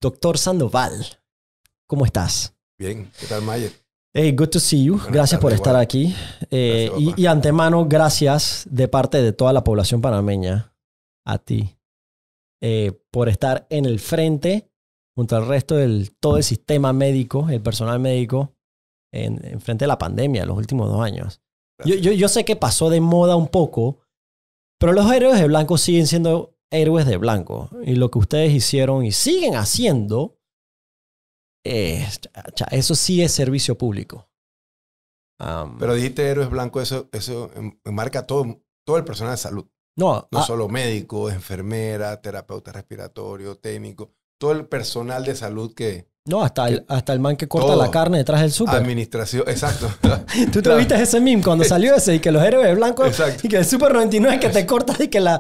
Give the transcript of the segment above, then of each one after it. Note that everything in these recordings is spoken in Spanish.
Doctor Sandoval, ¿cómo estás? Bien, ¿qué tal, Mayer? Hey, good to see you. Buenas Gracias por tardes, estar igual. aquí. Gracias, Y antemano, gracias de parte de toda la población panameña a ti por estar en el frente junto al resto del todo el sistema médico, el personal médico, en frente de la pandemia los últimos 2 años. Yo sé que pasó de moda un poco, pero los héroes de blanco siguen siendo héroes de blanco. Y lo que ustedes hicieron y siguen haciendo, eso sí es servicio público. Pero dijiste héroes blancos, eso enmarca todo el personal de salud. No Solo médicos, enfermeras, terapeuta respiratorio, técnico, todo el personal de salud que... No, hasta el man que corta todo. La carne detrás del súper. Administración, exacto. ¿Tú te viste ese meme cuando salió ese? Y que los héroes blancos Exacto. y que el Super 99 que te corta y que la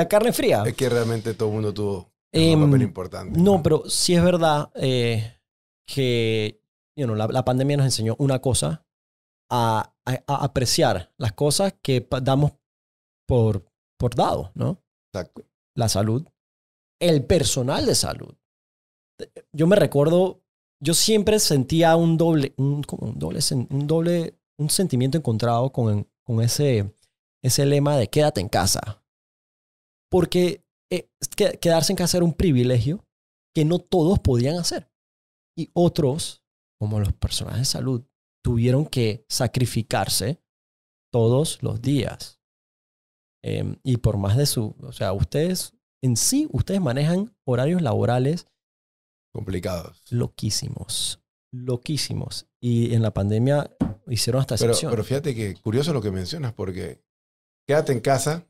carne fría. Es que realmente todo el mundo tuvo un papel importante. No, pero sí es verdad que la pandemia nos enseñó una cosa, a apreciar las cosas que damos por dado, ¿no? Exacto. La salud, el personal de salud. Yo me recuerdo, yo siempre sentía un sentimiento encontrado con ese lema de quédate en casa. Porque quedarse en casa era un privilegio que no todos podían hacer. Y otros, como los personajes de salud, tuvieron que sacrificarse todos los días. Y por más de ustedes manejan horarios laborales Complicados. loquísimos. Y en la pandemia hicieron hasta excepción. Pero fíjate que curioso lo que mencionas, porque quédate en casa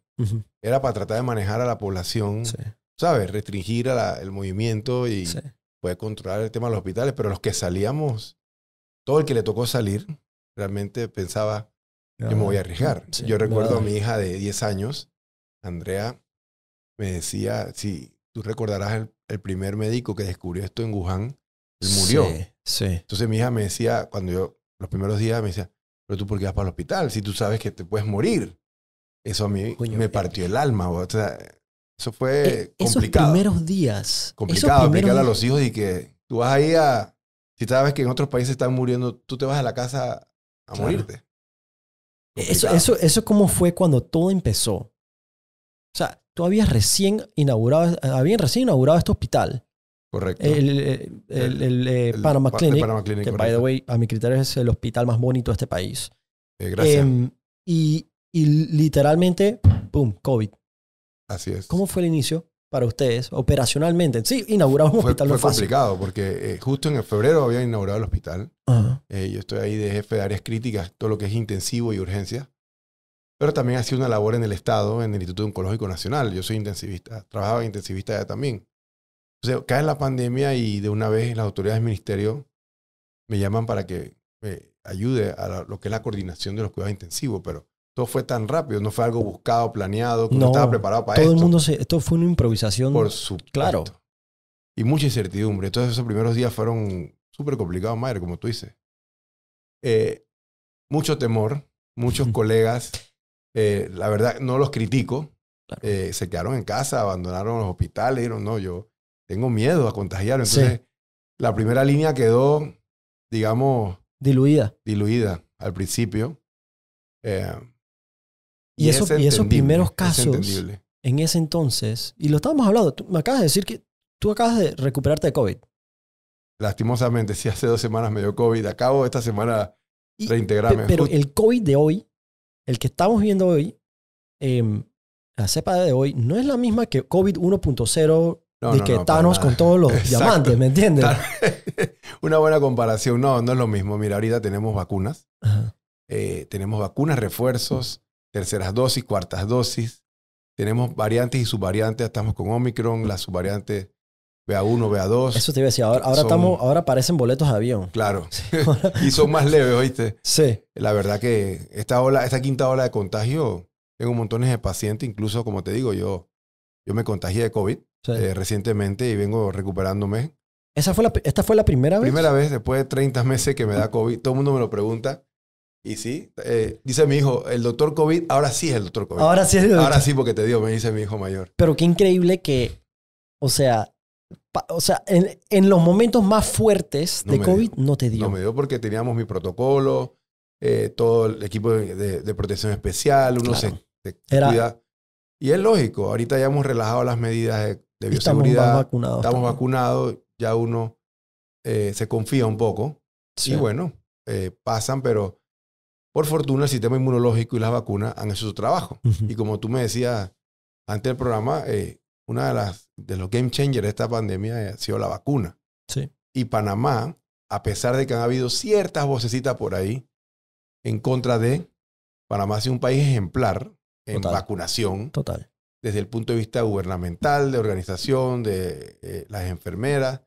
era para tratar de manejar a la población, Sí. ¿sabes? Restringir el movimiento y poder controlar el tema de los hospitales. Pero los que salíamos, todo el que le tocó salir, realmente pensaba, yo me voy a arriesgar. Sí, Yo recuerdo a mi hija de 10 años, Andrea, me decía, si tú recordarás el primer médico que descubrió esto en Wuhan, él murió. Sí. Entonces mi hija me decía, los primeros días me decía, pero tú por qué vas para el hospital si tú sabes que te puedes morir. Eso a mí me partió el alma. O sea, eso fue complicado. Esos primeros días. Complicado explicarle a los hijos y que tú vas ahí si sabes que en otros países están muriendo, tú te vas a la casa a morirte. Eso cómo fue cuando todo empezó. O sea, tú habían recién inaugurado este hospital. Correcto. El Panama Clinic. Panama Clinic, que, correcto. by the way, a mi criterio es el hospital más bonito de este país. Gracias. Y literalmente, ¡pum!, COVID. Así es. ¿Cómo fue el inicio para ustedes operacionalmente? Sí, inauguramos un hospital fue no fácil. complicado porque justo en febrero había inaugurado el hospital. Yo estoy ahí de jefe de áreas críticas, todo lo que es intensivo y urgencia. Pero también hacía una labor en el Estado, en el Instituto Oncológico Nacional. Yo soy intensivista, trabajaba en intensivista allá también. Entonces, cae la pandemia y de una vez las autoridades del ministerio me llaman para que me ayude a lo que es la coordinación de los cuidados intensivos. Pero todo fue tan rápido, no fue algo buscado, planeado, que no estaba preparado para esto. Esto fue una improvisación. Por supuesto. Claro. Y mucha incertidumbre. Entonces esos primeros días fueron súper complicados, madre, como tú dices. Mucho temor, muchos colegas, la verdad no los critico, Claro. se quedaron en casa, abandonaron los hospitales, dijeron, no, yo tengo miedo a contagiar. Entonces la primera línea quedó, digamos, diluida al principio. Y esos primeros casos, en ese entonces, y lo estábamos hablando, tú me acabas de decir que tú acabas de recuperarte de COVID. Lastimosamente, sí, hace 2 semanas me dio COVID. Acabo esta semana reintegrarme. Pero el COVID de hoy, el que estamos viendo hoy, la cepa de hoy, no es la misma que COVID 1.0 Thanos con todos los diamantes, ¿me entiendes? Una buena comparación. No es lo mismo. Mira, ahorita tenemos vacunas. Tenemos vacunas, refuerzos, terceras dosis, cuartas dosis. Tenemos variantes y subvariantes. Estamos con Omicron, las subvariantes BA1, BA2. Eso te iba a decir. Ahora aparecen boletos de avión. Claro. Y son más leves, ¿oíste? Sí. La verdad que esta quinta ola de contagio, tengo montones de pacientes. Incluso, como te digo, yo me contagié de COVID recientemente y vengo recuperándome. ¿Esta fue la primera vez? Primera vez después de 30 meses que me da COVID. Todo el mundo me lo pregunta. Y sí, dice mi hijo, el doctor COVID, ahora sí es el doctor COVID. Ahora sí es el doctor. Ahora sí, porque te digo, me dice mi hijo mayor. Pero qué increíble que, o sea, O sea, en los momentos más fuertes de COVID no te dio. No me dio porque teníamos mi protocolo, todo el equipo de protección especial, uno se cuida. Y es lógico, ahorita ya hemos relajado las medidas de bioseguridad. Estamos vacunados, ya uno se confía un poco. Sí. Y bueno, pasan, pero por fortuna el sistema inmunológico y las vacunas han hecho su trabajo. Y como tú me decías antes del programa, una de los game changers de esta pandemia ha sido la vacuna. Sí. Y Panamá, a pesar de que han habido ciertas vocecitas por ahí en contra de, Panamá ha sido un país ejemplar en vacunación. Total. Desde el punto de vista gubernamental, de organización, de las enfermeras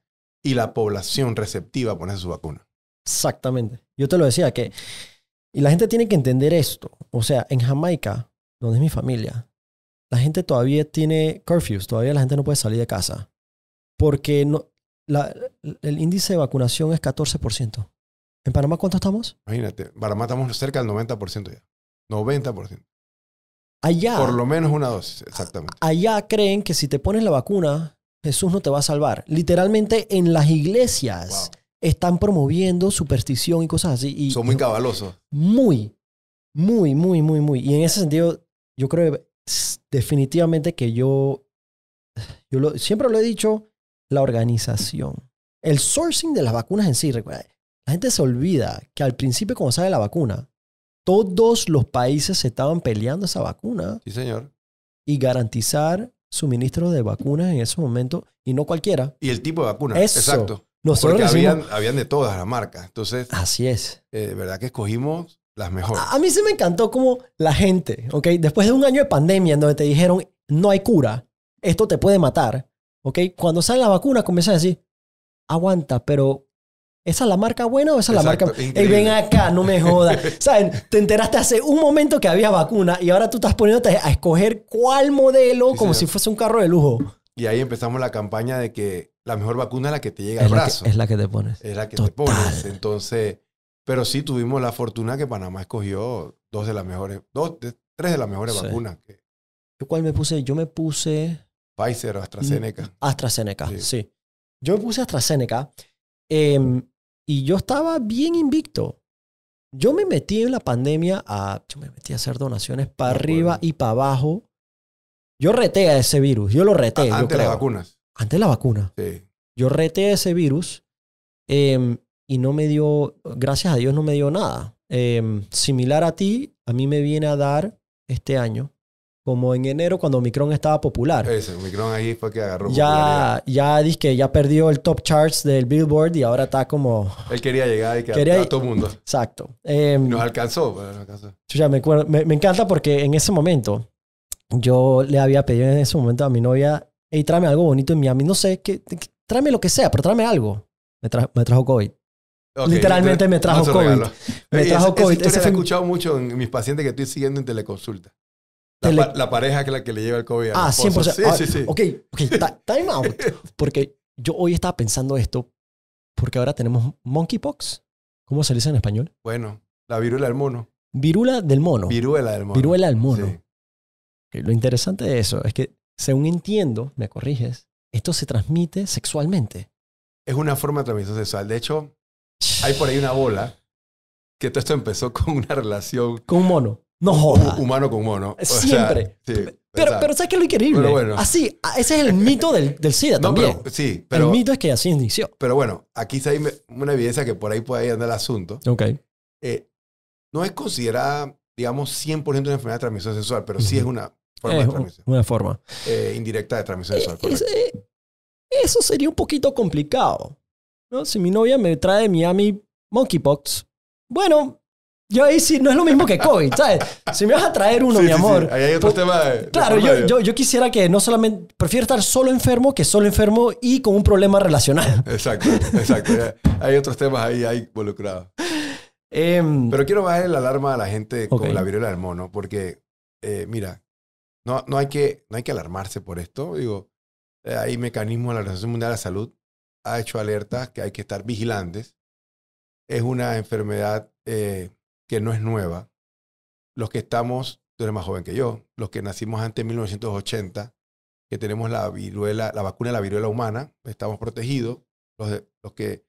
y la población receptiva a ponerse su vacuna. Exactamente. Yo te lo decía que... Y la gente tiene que entender esto. O sea, en Jamaica, donde es mi familia, la gente todavía tiene curfews. Todavía la gente no puede salir de casa. Porque el índice de vacunación es 14%. ¿En Panamá cuánto estamos? Imagínate, en Panamá estamos cerca del 90% ya. 90%. Allá... Por lo menos una dosis, exactamente. Allá creen que si te pones la vacuna, Jesús no te va a salvar. Literalmente en las iglesias están promoviendo superstición y cosas así. Y son muy cabalosos. Muy. Y en ese sentido, yo creo definitivamente que siempre lo he dicho, la organización. El sourcing de las vacunas en sí. Recuerda, la gente se olvida que al principio cuando sale la vacuna, todos los países se estaban peleando esa vacuna. Sí, señor. Y garantizar suministro de vacunas en ese momento, y no cualquiera. Y el tipo de vacuna. Eso. Exacto. Nosotros porque habían de todas las marcas. Entonces, así es. De verdad que escogimos las mejores. A mí sí me encantó como la gente, ¿ok? Después de un año de pandemia en donde te dijeron, no hay cura, esto te puede matar, ¿ok? Cuando sale la vacuna comienzan a decir, aguanta, pero ¿esa es la marca buena o esa es la marca? Ey, ven acá, no me jodas. ¿Saben? Te enteraste hace un momento que había vacuna y ahora tú estás poniéndote a escoger cuál modelo como si fuese un carro de lujo. Y ahí empezamos la campaña de que la mejor vacuna es la que te llega al brazo. Es la que te pones. Es la que te pones. Entonces, pero sí tuvimos la fortuna que Panamá escogió tres de las mejores vacunas. ¿Cuál me puse? Yo me puse... Pfizer o AstraZeneca. AstraZeneca, sí. Yo me puse AstraZeneca y yo estaba bien invicto. Yo me metí en la pandemia a hacer donaciones para arriba y para abajo. Yo reté a ese virus. Yo lo reté. Antes de las vacunas. Antes de la vacuna. Sí. Yo reté a ese virus y no me dio, gracias a Dios no me dio nada. Similar a ti, a mí me viene a dar este año, como en enero cuando Omicron estaba popular. Ese, Omicron ahí fue que agarró ya dije que ya perdió el top charts del Billboard y ahora está como... Él quería llegar y quedar a todo el mundo. Exacto. Nos alcanzó. Me encanta porque en ese momento yo le había pedido en ese momento a mi novia, hey, tráeme algo bonito en Miami. No sé, tráeme lo que sea, pero tráeme algo. Me trajo COVID. Okay, literalmente me trajo COVID. Me trajo COVID. Esa he escuchado mucho en mis pacientes que estoy siguiendo en teleconsulta. La pareja que es la que le lleva el COVID a 100%. Sí. Ok, time out. Porque yo hoy estaba pensando esto, porque ahora tenemos monkeypox. ¿Cómo se dice en español? Bueno, la viruela del mono. Viruela del mono. Viruela del mono. Viruela del mono. Sí. Okay, lo interesante de eso es que, según entiendo, me corriges, esto se transmite sexualmente. Es una forma de transmisión sexual. De hecho, hay por ahí una bola que todo esto empezó con una relación... Con un mono. No joda. Humano con mono. Siempre. O sea, sí, pero ¿sabes qué es lo increíble? Pero bueno. Así, ese es el mito del SIDA también. Pero el mito es que así inició. Pero bueno, aquí hay una evidencia que por ahí puede andar el asunto. Ok. No es considerada, digamos, 100% una enfermedad de transmisión sexual, pero sí es una forma de transmisión. Una forma. Indirecta de transmisión sexual. Eso sería un poquito complicado, ¿no? Si mi novia me trae de Miami monkeypox, bueno, yo ahí sí no es lo mismo que COVID, ¿sabes? Si me vas a traer uno, mi amor. Sí. Ahí hay otros temas. Claro, yo quisiera que no solamente... Prefiero estar solo enfermo que solo enfermo y con un problema relacional. Exacto. Hay otros temas ahí involucrados. Pero quiero bajar la alarma a la gente con la viruela del mono, porque, mira, no hay que alarmarse por esto. Digo, hay mecanismos, la Organización Mundial de la Salud ha hecho alertas que hay que estar vigilantes. Es una enfermedad que no es nueva. Los que tú eres más joven que yo, los que nacimos antes de 1980, que tenemos la vacuna de la viruela humana, estamos protegidos. Los que,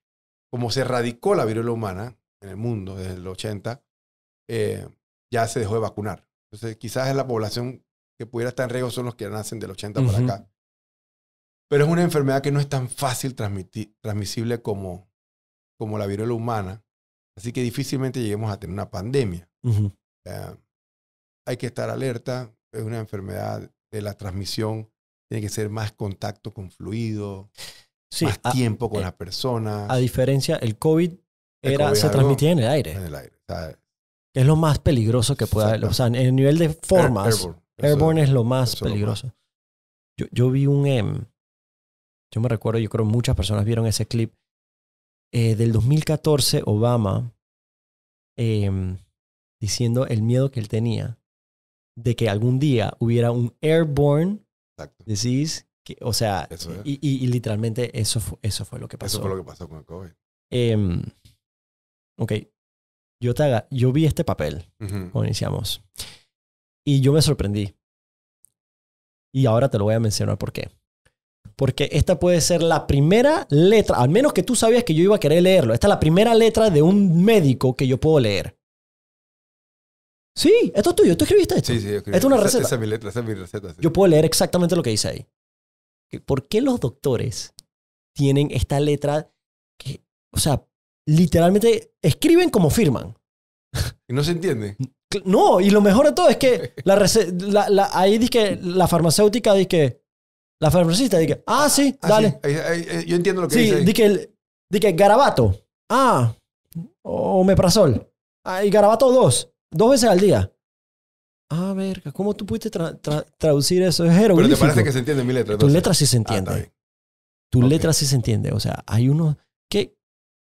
como se erradicó la viruela humana en el mundo desde el 80, ya se dejó de vacunar. Entonces, quizás es la población que pudiera estar en riesgo son los que nacen del 80 para acá. Pero es una enfermedad que no es tan fácil transmisible como la viruela humana. Así que difícilmente lleguemos a tener una pandemia. Hay que estar alerta. Es una enfermedad de la transmisión. Tiene que ser más contacto con fluido, más tiempo con las personas. A diferencia, el COVID se transmitía en el aire. En el aire. Es lo más peligroso que pueda haber. O sea, en el nivel de formas, airborne es lo más peligroso. Yo vi yo me recuerdo, yo creo que muchas personas vieron ese clip del 2014, Obama diciendo el miedo que él tenía de que algún día hubiera un airborne disease, o sea, y literalmente eso fue lo que pasó. Eso fue lo que pasó con el COVID. Ok, yo vi este papel cuando iniciamos y yo me sorprendí. Y ahora te lo voy a mencionar por qué. Porque esta puede ser la primera letra, al menos que tú sabías que yo iba a querer leerlo. Esta es la primera letra de un médico que yo puedo leer. Sí, esto es tuyo. ¿Tú escribiste esto? Sí, yo escribí. Esta es una receta. Esa es mi letra, esa es mi receta. Sí. Yo puedo leer exactamente lo que dice ahí. ¿Por qué los doctores tienen esta letra que, o sea, literalmente escriben como firman? ¿Y no se entiende? No, y lo mejor de todo es que ahí dice que la farmacéutica dice que la farmacista dice, sí, dale. Sí. Yo entiendo lo que dice. Sí, dice que garabato. Omeprazol. Y garabato 2 veces al día. Ver, ¿cómo tú pudiste traducir eso? Es jeroglífico. Pero te parece que se entiende mi letra. Tu letra sí se entiende. Tu letra sí se entiende. O sea, hay uno...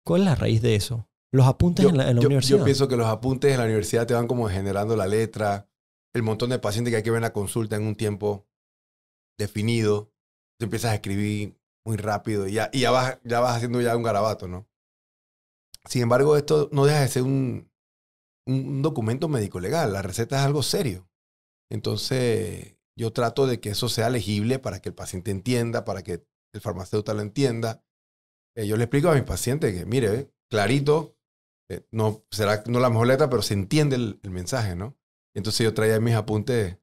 ¿Cuál es la raíz de eso? Los apuntes en la universidad. Yo pienso que los apuntes en la universidad te van como generando la letra, el montón de pacientes que hay que ver en la consulta en un tiempo definido. Tú empiezas a escribir muy rápido y ya vas haciendo ya un garabato, ¿no? Sin embargo, esto no deja de ser un documento médico legal. La receta es algo serio. Entonces, yo trato de que eso sea legible para que el paciente entienda, para que el farmacéutico lo entienda. Yo le explico a mis pacientes que, mire, clarito, no será no la mejor letra, pero se entiende el mensaje, ¿no? Entonces yo traía mis apuntes.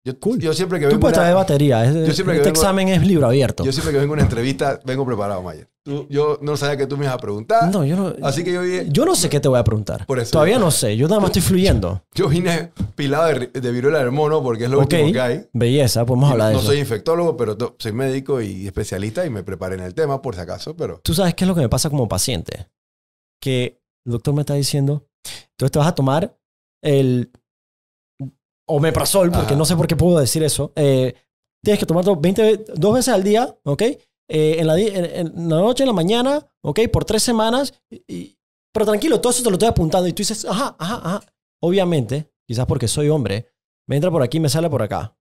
Yo siempre que vengo... Tú puedes traer batería. Examen es libro abierto. Yo siempre que vengo a una entrevista, vengo preparado, Mayer. Yo no sabía que tú me ibas a preguntar. No, yo no... Así que yo dije... Yo no sé qué te voy a preguntar. Por eso todavía no sé. Yo nada más estoy fluyendo. Yo vine pilado de viruela del mono porque es lo último que hay. Belleza, podemos hablar de eso. No soy infectólogo, pero soy médico y especialista y me preparé en el tema por si acaso, pero... ¿Tú sabes qué es lo que me pasa como paciente? Que el doctor me está diciendo, entonces te vas a tomar el omeprazol, porque no sé por qué puedo decir eso. Tienes que tomarlo 2 veces al día, ¿ok? En la noche, en la mañana, ¿ok? Por 3 semanas. Pero tranquilo, todo eso te lo estoy apuntando. Y tú dices, ajá. Obviamente, quizás porque soy hombre, me entra por aquí, me sale por acá.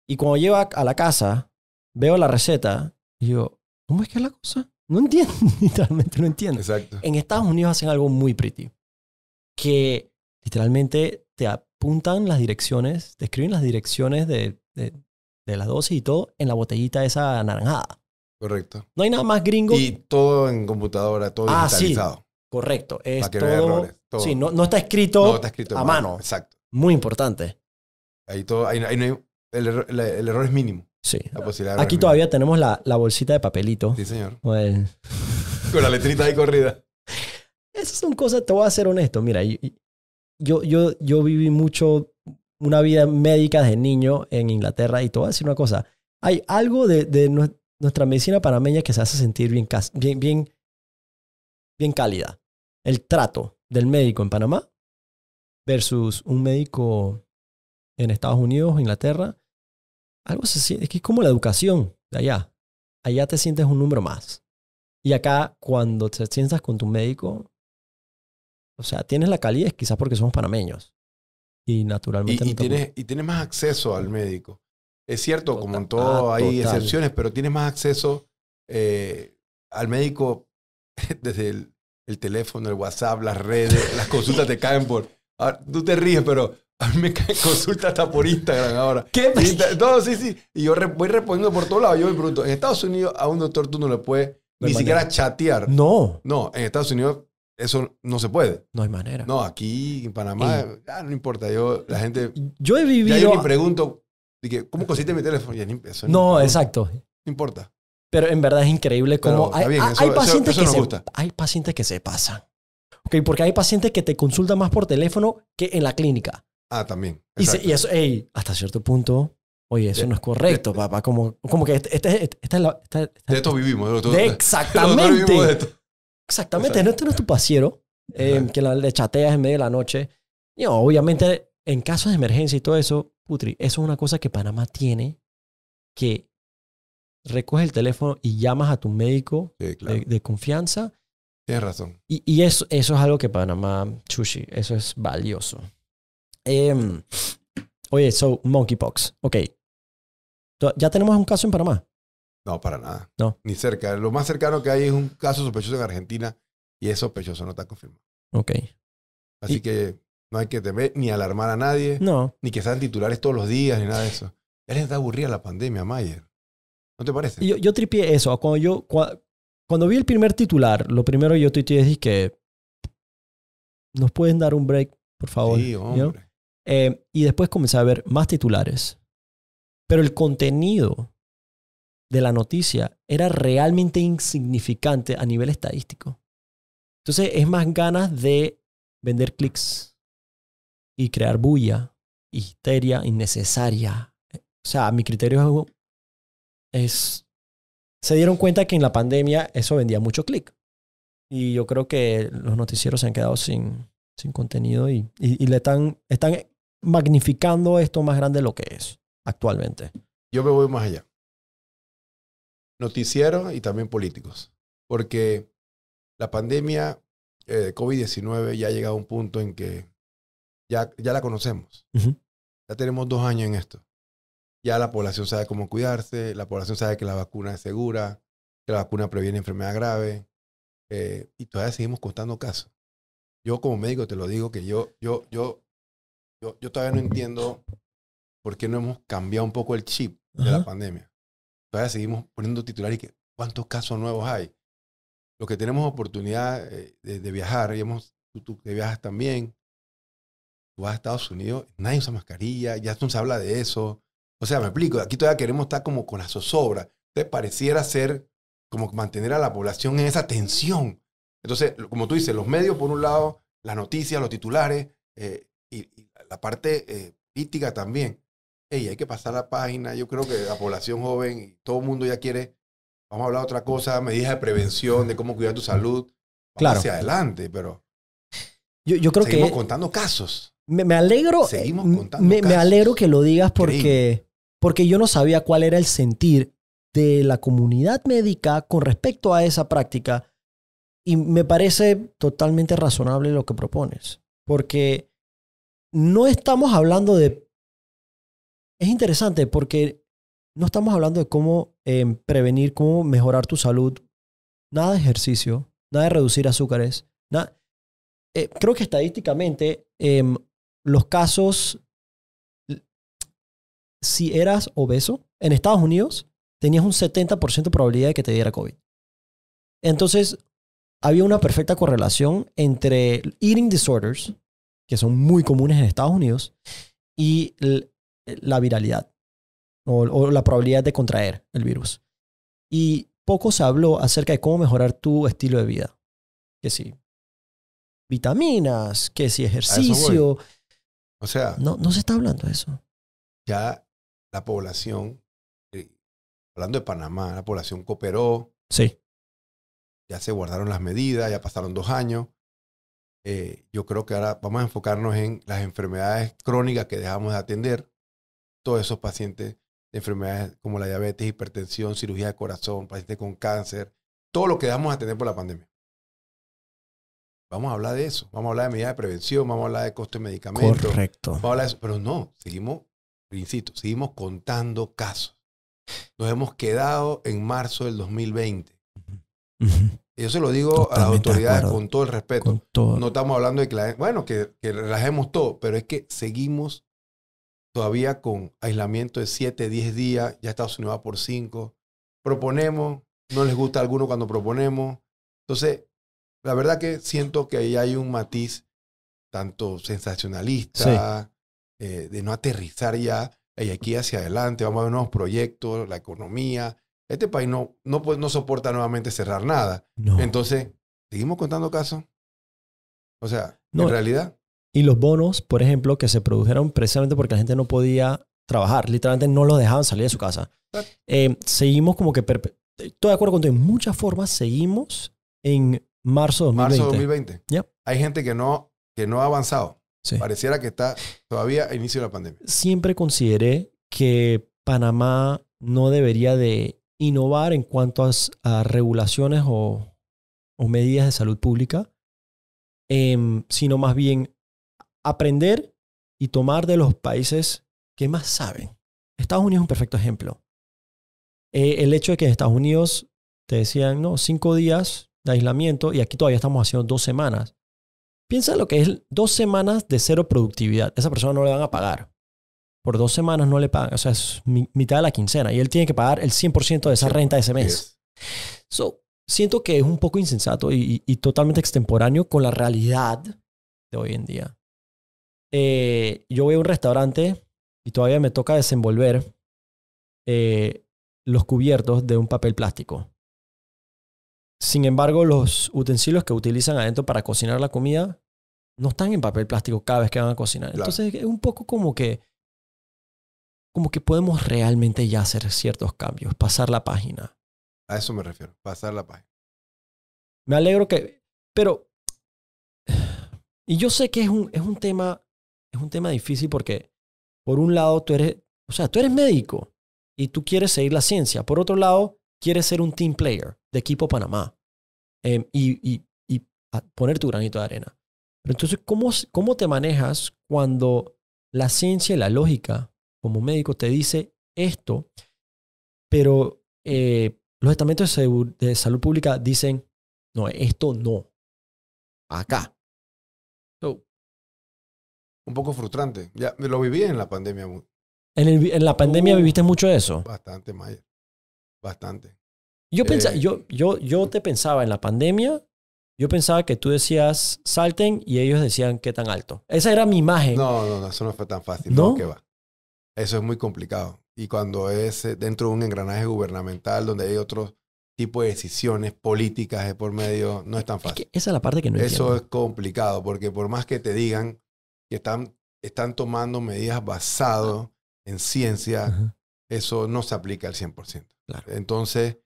Y cuando llego a la casa, veo la receta y digo, ¿cómo es que es la cosa? No entiendo, literalmente no entiendo. Exacto. En Estados Unidos hacen algo muy pretty. Que literalmente te apuntan las direcciones, te escriben las direcciones de las dosis y todo en la botellita esa anaranjada. Correcto. No hay nada más gringo. Y todo en computadora, todo digitalizado. Sí. Correcto. Es para que no haya errores. Todo. Sí, no está escrito, a mano. Exacto. Muy importante. Ahí el error es mínimo. Sí. La posibilidad aquí todavía tenemos la bolsita de papelito. Sí, señor. Bueno. Con la letrita ahí corrida. Esas son cosas, te voy a ser honesto. Mira, yo viví mucho una vida médica desde niño en Inglaterra y te voy a decir una cosa. Hay algo de nuestra medicina panameña que se hace sentir bien cálida. El trato del médico en Panamá versus un médico en Estados Unidos o Inglaterra. Algo se siente, es que es como la educación de allá. Allá te sientes un número más. Y acá, cuando te sientas con tu médico, o sea, tienes la calidez quizás porque somos panameños. Y naturalmente... Y tienes más acceso al médico. Es cierto, como en todo hay excepciones, pero tienes más acceso al médico desde el teléfono, el WhatsApp, las redes, las consultas te caen por... Ahora, tú te ríes, pero A mí me cae consulta hasta por Instagram ahora. ¿Qué? No, sí. Y yo voy respondiendo por todos lados. Yo me pregunto, en Estados Unidos a un doctor tú no le puedes ni siquiera chatear. No. No, en Estados Unidos eso no se puede. No hay manera. No, aquí en Panamá, no importa. La gente... Yo he vivido... Ya yo ni pregunto, ¿cómo consiste mi teléfono? Ya eso no, exacto. No importa. Pero en verdad es increíble cómo... Hay pacientes eso nos gusta. Hay pacientes que se pasan. Okay, porque hay pacientes que te consultan más por teléfono que en la clínica. Ah, también. Y eso, hasta cierto punto, oye, eso no es correcto, papá. Como que esta es la... de esto vivimos. Exactamente. De esto. Exactamente. Este no es tu pasiero que le chateas en medio de la noche. Y obviamente, en casos de emergencia y todo eso, putri, eso es una cosa que Panamá tiene, que recoges el teléfono y llamas a tu médico de confianza. Tienes razón. Y eso es algo que Panamá, Chushi, eso es valioso. Oye, monkeypox. Ok. ¿Ya tenemos un caso en Panamá? No, para nada. No. Ni cerca. Lo más cercano que hay es un caso sospechoso en Argentina y es sospechoso, no está confirmado. Ok. Así que no hay que temer ni alarmar a nadie. No. Ni que sean titulares todos los días, ni nada de eso. Ya les está aburrida la pandemia, Mayer. ¿No te parece? Yo tripié eso. Cuando vi el primer titular, lo primero yo tuiteé es que nos pueden dar un break, por favor. Sí, hombre. Y después comencé a ver más titulares. Pero el contenido de la noticia era realmente insignificante a nivel estadístico. Entonces es más ganas de vender clics y crear bulla, histeria innecesaria. O sea, mi criterio es... Se dieron cuenta que en la pandemia eso vendía mucho clic. Y yo creo que los noticieros se han quedado sin contenido y le están magnificando esto más grande de lo que es actualmente. Yo me voy más allá. Noticieros y también políticos. Porque la pandemia de COVID-19 ya ha llegado a un punto en que ya la conocemos. Uh-huh. Ya tenemos 2 años en esto. Ya la población sabe cómo cuidarse, la población sabe que la vacuna es segura, que la vacuna previene enfermedad grave, y todavía seguimos contando casos. Yo como médico te lo digo que yo todavía no entiendo por qué no hemos cambiado un poco el chip de la pandemia. Todavía seguimos poniendo titular y que ¿cuántos casos nuevos hay? Los que tenemos oportunidad de viajar, tú que viajas también, tú vas a Estados Unidos, nadie usa mascarilla, ya no se habla de eso. O sea, me explico, aquí todavía queremos estar como con la zozobra. Entonces pareciera ser como mantener a la población en esa tensión. Entonces, como tú dices, los medios por un lado, las noticias, los titulares, y la parte crítica también. Hay que pasar la página. Yo creo que la población joven y todo el mundo ya quiere, vamos a hablar de otra cosa, medidas de prevención, de cómo cuidar tu salud. Vamos claro. Hacia adelante, pero yo creo seguimos que contando casos. Me alegro. Seguimos contando casos. Me alegro que lo digas porque yo no sabía cuál era el sentir de la comunidad médica con respecto a esa práctica. Y me parece totalmente razonable lo que propones. Porque no estamos hablando de... Es interesante porque no estamos hablando de cómo prevenir, cómo mejorar tu salud. Nada de ejercicio, nada de reducir azúcares. Creo que estadísticamente los casos... Si eras obeso, en Estados Unidos tenías un 70% de probabilidad de que te diera COVID. Entonces, había una perfecta correlación entre eating disorders, que son muy comunes en Estados Unidos, y la viralidad o la probabilidad de contraer el virus. Y poco se habló acerca de cómo mejorar tu estilo de vida. Que si vitaminas, que si ejercicio. O sea, no se está hablando de eso. Ya la población, hablando de Panamá, la población cooperó. Sí. Ya se guardaron las medidas, ya pasaron 2 años. Yo creo que ahora vamos a enfocarnos en las enfermedades crónicas que dejamos de atender. Todos esos pacientes de enfermedades como la diabetes, hipertensión, cirugía de corazón, pacientes con cáncer, todo lo que dejamos de atender por la pandemia. Vamos a hablar de eso. Vamos a hablar de medidas de prevención, vamos a hablar de costo de medicamentos. Correcto. Vamos a hablar de eso. Pero no, insisto, seguimos contando casos. Nos hemos quedado en marzo del 2020. Uh-huh. yo se lo digo a las Totalmente de autoridades acuerdo. con todo el respeto. Con todo. No estamos hablando de que, bueno, que relajemos todo, pero es que seguimos todavía con aislamiento de 7, 10 días. Ya Estados Unidos va por 5. Proponemos, no les gusta a alguno cuando proponemos. Entonces, la verdad que siento que ahí hay un matiz tanto sensacionalista, de no aterrizar ya, y aquí hacia adelante, vamos a ver nuevos proyectos, la economía. Este país no soporta nuevamente cerrar nada. No. Entonces, ¿seguimos contando casos? O sea, No. en realidad... Y los bonos, por ejemplo, que se produjeron precisamente porque la gente no podía trabajar. Literalmente no los dejaban salir de su casa. Seguimos como que... Estoy de acuerdo contigo. En muchas formas seguimos en marzo de 2020. Marzo de 2020. Yep. Hay gente que no ha avanzado. Sí. Pareciera que está todavía a inicio de la pandemia. Siempre consideré que Panamá no debería de innovar en cuanto a regulaciones o medidas de salud pública, sino más bien aprender y tomar de los países que más saben. Estados Unidos es un perfecto ejemplo. El hecho de que en Estados Unidos te decían, no, 5 días de aislamiento y aquí todavía estamos haciendo 2 semanas. Piensa lo que es 2 semanas de cero productividad. Esa persona no le van a pagar. Por 2 semanas no le pagan. O sea, es mitad de la quincena. Y él tiene que pagar el 100% de esa renta de ese mes. So, siento que es un poco insensato y totalmente extemporáneo con la realidad de hoy en día. Yo voy a un restaurante y todavía me toca desenvolver los cubiertos de un papel plástico. Sin embargo, los utensilios que utilizan adentro para cocinar la comida no están en papel plástico cada vez que van a cocinar. Claro. Entonces es un poco como que podemos realmente ya hacer ciertos cambios, pasar la página. A eso me refiero, pasar la página. Me alegro que... Pero... Y yo sé que es un tema difícil porque, por un lado, tú eres médico y tú quieres seguir la ciencia. Por otro lado, quieres ser un team player de equipo Panamá y poner tu granito de arena. Pero entonces, ¿cómo te manejas cuando la ciencia y la lógica, como médico, te dice esto, pero los estamentos de salud pública dicen, no, esto no, acá? So, un poco frustrante. Ya lo viví en la pandemia. ¿En la pandemia viviste mucho de eso? Bastante, Mayer. Bastante. Yo te pensaba en la pandemia, yo pensaba que tú decías salten y ellos decían qué tan alto. Esa era mi imagen. No, eso no fue tan fácil. ¿No? No, que va. Eso es muy complicado. Y cuando es dentro de un engranaje gubernamental donde hay otro tipo de decisiones políticas de por medio, no es tan fácil. Es que esa es la parte que no entiendo. Eso es complicado porque por más que te digan que están tomando medidas basadas en ciencia, eso no se aplica al 100%. Claro. Entonces,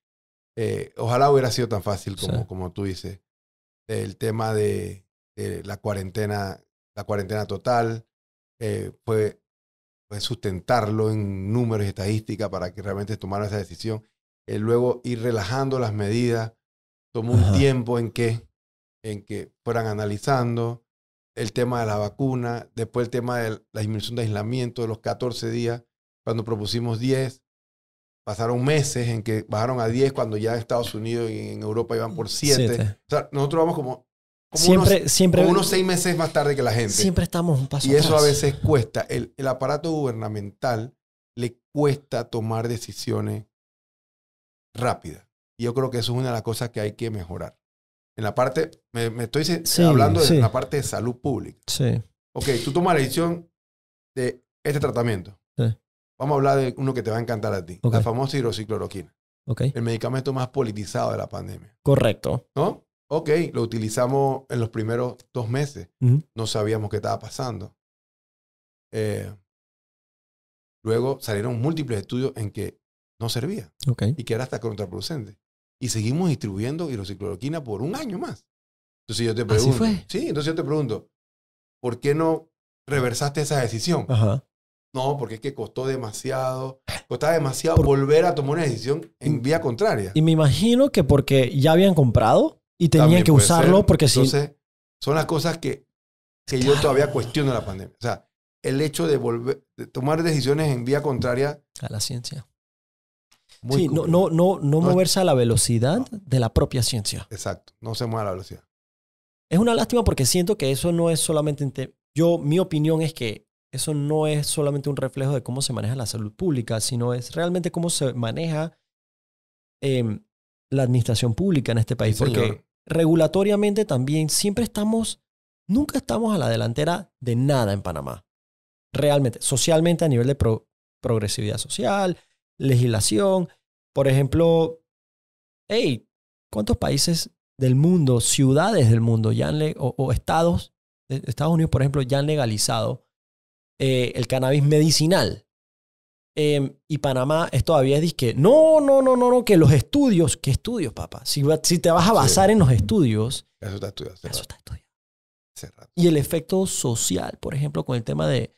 ojalá hubiera sido tan fácil como tú dices. El tema de la cuarentena total fue sustentarlo en números y estadísticas para que realmente tomaran esa decisión. Luego ir relajando las medidas. Tomó un tiempo en que fueran analizando el tema de la vacuna, después el tema de la disminución de aislamiento de los 14 días, cuando propusimos 10. Pasaron meses en que bajaron a 10 cuando ya en Estados Unidos y en Europa iban por 7. O sea, nosotros vamos como unos 6 meses más tarde que la gente. Siempre estamos un paso atrás. Y eso atrás. A veces cuesta. El aparato gubernamental le cuesta tomar decisiones rápidas. Y yo creo que eso es una de las cosas que hay que mejorar. En la parte, me estoy hablando de la parte de salud pública. Sí. Ok, tú tomas la decisión de este tratamiento. Sí. Vamos a hablar de uno que te va a encantar a ti. Okay. La famosa hidroxicloroquina. Okay. El medicamento más politizado de la pandemia. Correcto. ¿No? Ok, lo utilizamos en los primeros 2 meses. No sabíamos qué estaba pasando. Luego salieron múltiples estudios en que no servía. Okay. Y que era hasta contraproducente. Y seguimos distribuyendo hidroxicloroquina por 1 año más. Entonces yo te pregunto. ¿Así fue? Sí, entonces yo te pregunto, ¿por qué no reversaste esa decisión? Ajá. No, porque es que costaba demasiado volver a tomar una decisión en vía contraria. Y me imagino que porque ya habían comprado y tenían También que usarlo ser. porque Entonces, son las cosas que yo todavía cuestiono en la pandemia. O sea, el hecho de tomar decisiones en vía contraria a la ciencia. Sí, no moverse a la velocidad de la propia ciencia. Exacto, no se mueve a la velocidad. Es una lástima porque siento que eso no es solamente... mi opinión es que eso no es solamente un reflejo de cómo se maneja la salud pública, sino es realmente cómo se maneja la administración pública en este país. Sí, porque señor. regulatoriamente también nunca estamos a la delantera de nada en Panamá. Realmente, socialmente a nivel de progresividad social, legislación. Por ejemplo, hey, ¿cuántos países del mundo, ciudades del mundo o estados de Estados Unidos, por ejemplo, ya han legalizado el cannabis medicinal? Y Panamá es todavía disque, no, que los estudios, ¿qué estudios, papá? Si te vas a basar en los estudios, Eso está estudiado. eso está estudiado. Hace rato. Y el efecto social, por ejemplo, con el tema de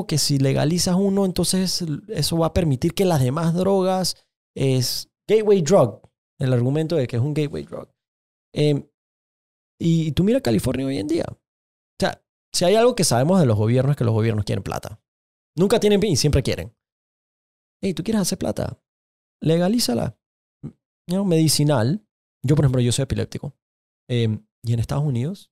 que si legalizas uno, entonces eso va a permitir que las demás drogas es gateway drug. El argumento de que es un gateway drug. Y tú mira California hoy en día. O sea, si hay algo que sabemos de los gobiernos es que los gobiernos quieren plata. Nunca tienen y siempre quieren. Hey, ¿tú quieres hacer plata? Legalízala. Medicinal. Yo, por ejemplo, yo soy epiléptico. Y en Estados Unidos,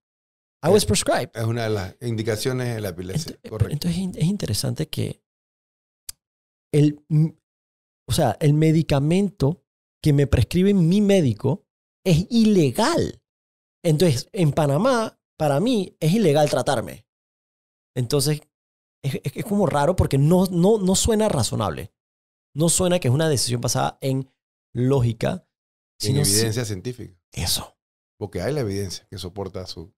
I was prescribed. Es una de las indicaciones de la epilepsia. Correcto. Entonces es interesante que el medicamento que me prescribe mi médico es ilegal. Entonces, en Panamá, para mí, es ilegal tratarme. Entonces, es como raro porque no suena razonable. No suena que es una decisión basada en lógica. En evidencia científica. Eso. Porque hay la evidencia que soporta su...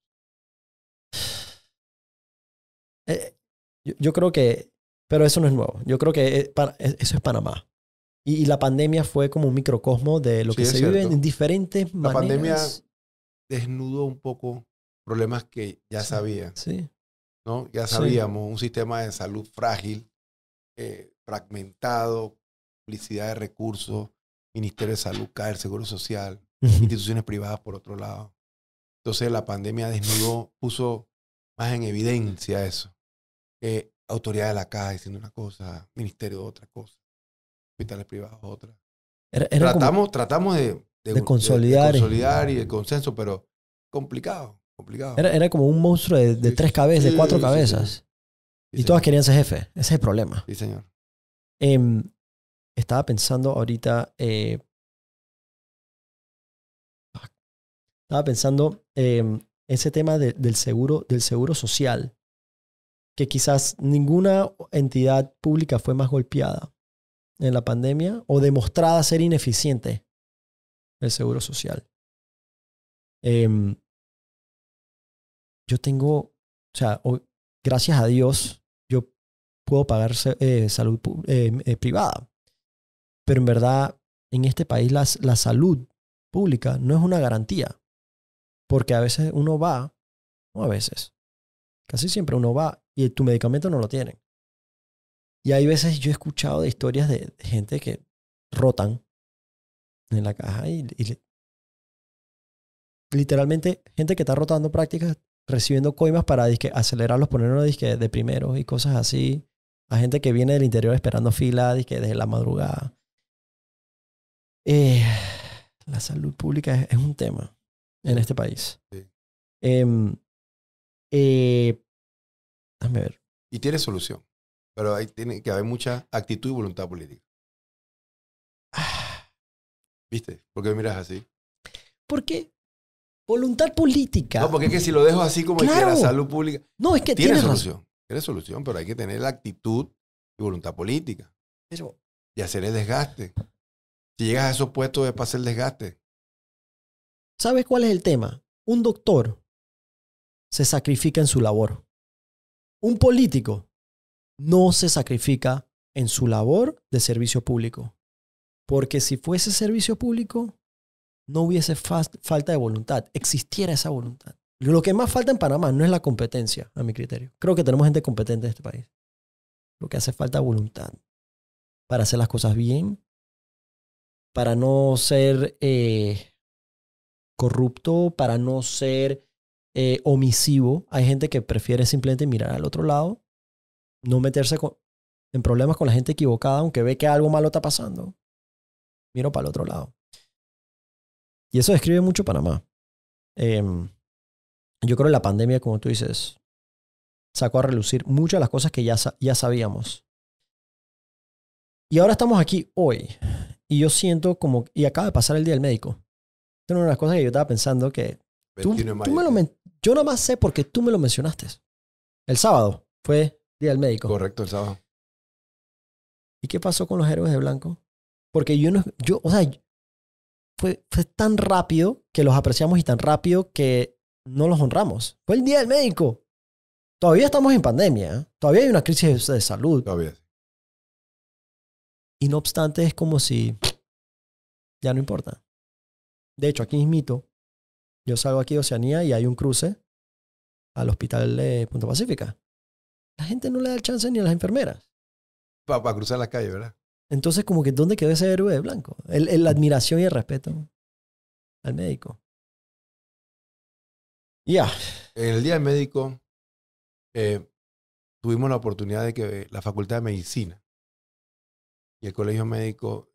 Yo creo que... Pero eso no es nuevo. Yo creo que eso es Panamá. Y la pandemia fue como un microcosmo de lo que se vive en diferentes maneras. La pandemia desnudó un poco problemas que ya sabían. Sí. ¿No? Ya sabíamos, un sistema de salud frágil, fragmentado, publicidad de recursos, Ministerio de Salud, cae el Seguro Social, instituciones privadas por otro lado. Entonces la pandemia desnudó, puso más en evidencia eso. Autoridad de la caja diciendo una cosa, Ministerio de otra cosa, hospitales privados otra. Tratamos de consolidar y el consenso, pero complicado. Era como un monstruo de tres cabezas, de cuatro cabezas. Sí, y todas querían ser jefe. Ese es el problema. Sí, señor. Estaba pensando ahorita... ese tema del seguro social, que quizás ninguna entidad pública fue más golpeada en la pandemia o demostrada ser ineficiente el seguro social. Yo tengo, gracias a Dios, yo puedo pagar salud privada. Pero en verdad, en este país la salud pública no es una garantía. Porque a veces uno va, no a veces, casi siempre uno va y tu medicamento no lo tienen. Y hay veces yo he escuchado de historias de gente que rotan en la caja y literalmente gente que está rotando prácticas recibiendo coimas para acelerarlos, ponerlos de primero y cosas así. A gente que viene del interior esperando fila desde la madrugada. La salud pública es un tema en este país. Sí. Déjame ver. Y tiene solución. Pero ahí tiene que haber mucha actitud y voluntad política. ¿Viste? ¿Por qué me miras así? Porque voluntad política. No, porque es que si lo dejo así como claro. que la salud pública... No, es que tiene solución. Tiene solución, pero hay que tener la actitud y voluntad política. Pero, y hacer el desgaste. Si llegas a esos puestos es para hacer el desgaste. ¿Sabes cuál es el tema? Un doctor se sacrifica en su labor. Un político no se sacrifica en su labor de servicio público. Porque si fuese servicio público, no hubiese falta de voluntad. Existiera esa voluntad. Lo que más falta en Panamá no es la competencia, a mi criterio. Creo que tenemos gente competente en este país. Lo que hace falta es voluntad para hacer las cosas bien, para no ser corrupto, para no ser omisivo. Hay gente que prefiere simplemente mirar al otro lado, no meterse en problemas con la gente equivocada, aunque ve que algo malo está pasando. miro para el otro lado. Y eso describe mucho Panamá. Yo creo que la pandemia, como tú dices, sacó a relucir muchas de las cosas que ya sabíamos. Y ahora estamos aquí hoy. Y yo siento como... Y acaba de pasar el Día del Médico. Esta es una de las cosas que yo estaba pensando que... Tú yo nada más sé porque tú me lo mencionaste. El sábado fue Día del Médico. Correcto, el sábado. ¿Y qué pasó con los héroes de blanco? Porque o sea, fue tan rápido que los apreciamos y tan rápido que no los honramos. Fue el Día del Médico. Todavía estamos en pandemia. ¿Eh? Todavía hay una crisis de salud. Todavía. Y no obstante, es como si ya no importa. De hecho, aquí mismito, yo salgo aquí de Oceanía y hay un cruce al hospital de Punta Pacífica. La gente no le da el chance ni a las enfermeras. Para cruzar la calle, ¿verdad? Entonces, como que ¿dónde quedó ese héroe de blanco? La admiración y el respeto al médico. Ya. En el Día del Médico tuvimos la oportunidad de que la Facultad de Medicina y el Colegio Médico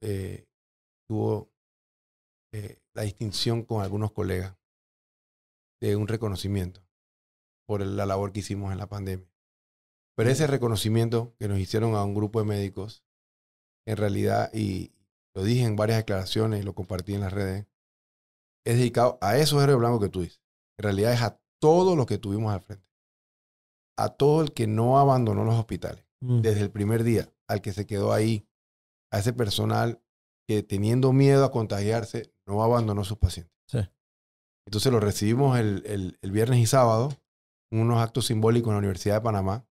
tuvo la distinción con algunos colegas de un reconocimiento por la labor que hicimos en la pandemia. Pero ese reconocimiento que nos hicieron a un grupo de médicos, en realidad, y lo dije en varias declaraciones y lo compartí en las redes, es dedicado a esos héroes blancos que tú dices. En realidad es a todos los que tuvimos al frente. A todo el que no abandonó los hospitales. Desde el primer día, al que se quedó ahí, a ese personal que teniendo miedo a contagiarse, no abandonó a sus pacientes. Sí. Entonces lo recibimos el viernes y sábado, en unos actos simbólicos en la Universidad de Panamá,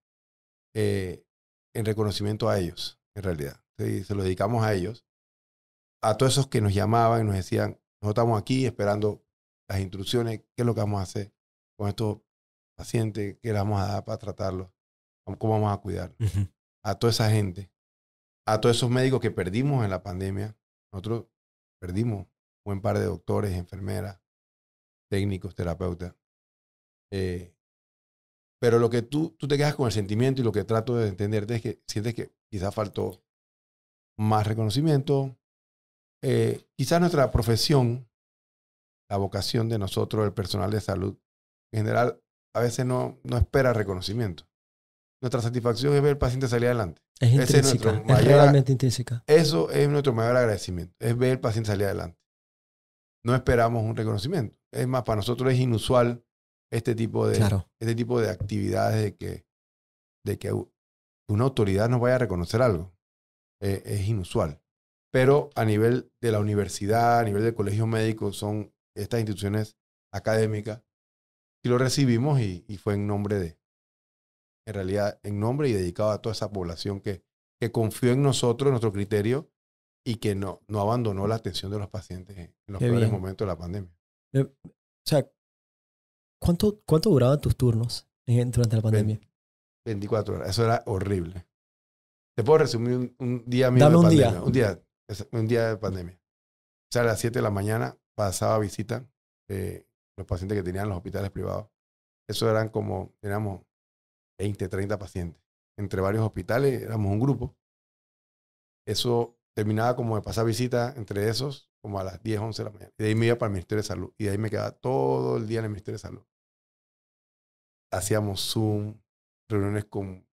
en reconocimiento a ellos, en realidad. ¿Sí? Se lo dedicamos a ellos, a todos esos que nos llamaban y nos decían, nosotros estamos aquí esperando las instrucciones, qué es lo que vamos a hacer con estos pacientes, qué le vamos a dar para tratarlos, cómo vamos a cuidar. A toda esa gente, a todos esos médicos que perdimos en la pandemia. Nosotros perdimos un buen par de doctores, enfermeras, técnicos, terapeutas. Pero lo que tú te quedas con el sentimiento y lo que trato de entenderte es que sientes que quizás faltó más reconocimiento. Quizás nuestra profesión, la vocación de nosotros, el personal de salud, en general, a veces no espera reconocimiento. Nuestra satisfacción es ver al paciente salir adelante. Es intrínseca, es realmente intrínseca. Eso es nuestro mayor agradecimiento, es ver al paciente salir adelante. No esperamos un reconocimiento. Es más, para nosotros es inusual este tipo de actividades de que una autoridad nos vaya a reconocer algo. Es inusual. Pero a nivel de la universidad, a nivel del colegio médico, son estas instituciones académicas y lo recibimos y fue en nombre en realidad, en nombre y dedicado a toda esa población que confió en nosotros, en nuestro criterio, y que no abandonó la atención de los pacientes en los peores momentos de la pandemia. O sea, ¿cuánto duraban tus turnos durante la pandemia? 24 horas. Eso era horrible. Te puedo resumir un día mío Dame de un pandemia. Un día de pandemia. O sea, a las 7 de la mañana pasaba visita los pacientes que tenían los hospitales privados. Eso eran teníamos 20, 30 pacientes. Entre varios hospitales éramos un grupo. Eso terminaba como de pasar visita entre esos como a las 10, 11 de la mañana. Y de ahí me iba para el Ministerio de Salud. Y de ahí me quedaba todo el día en el Ministerio de Salud. Hacíamos Zoom, reuniones con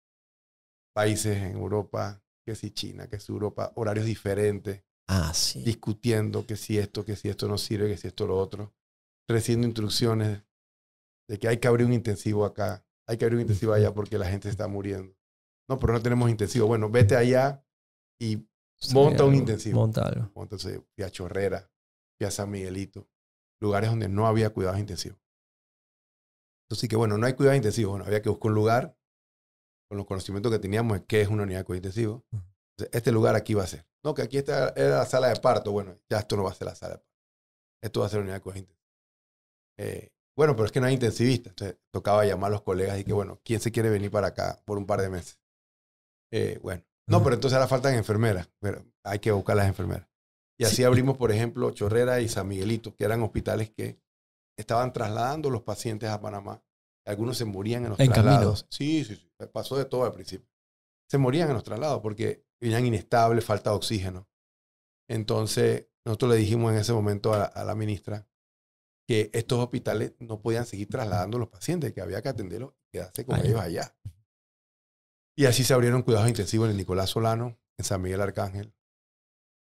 países en Europa, que si China, que si Europa, horarios diferentes. Sí. Discutiendo que si esto no sirve, que si esto lo otro. Recibiendo instrucciones de que hay que abrir un intensivo acá, hay que abrir un intensivo allá porque la gente se está muriendo. No, pero no tenemos intensivo. Bueno, vete allá y monta un intensivo. Monta algo. Entonces fui a Chorrera, fui a San Miguelito, lugares donde no había cuidados intensivos. Entonces, que bueno, no hay cuidados intensivos. Bueno, había que buscar un lugar con los conocimientos que teníamos de qué es una unidad de cuidados intensivos. Entonces, este lugar aquí va a ser. No, que aquí era la sala de parto. Bueno, ya esto no va a ser la sala de parto. Esto va a ser una unidad de cuidados intensivos. Bueno, pero es que no hay intensivistas. Entonces, tocaba llamar a los colegas y que, bueno, ¿quién se quiere venir para acá por un par de meses? Bueno. No, pero entonces ahora faltan enfermeras. Pero hay que buscar las enfermeras. Y así abrimos, por ejemplo, Chorrera y San Miguelito, que eran hospitales que estaban trasladando los pacientes a Panamá. Algunos se morían en los traslados. Sí. Pasó de todo al principio. Se morían en los traslados porque venían inestables, falta de oxígeno. Entonces, nosotros le dijimos en ese momento a la ministra que estos hospitales no podían seguir trasladando a los pacientes, que había que atenderlos y quedarse con ellos allá. Y así se abrieron cuidados intensivos en el Nicolás Solano, en San Miguel Arcángel.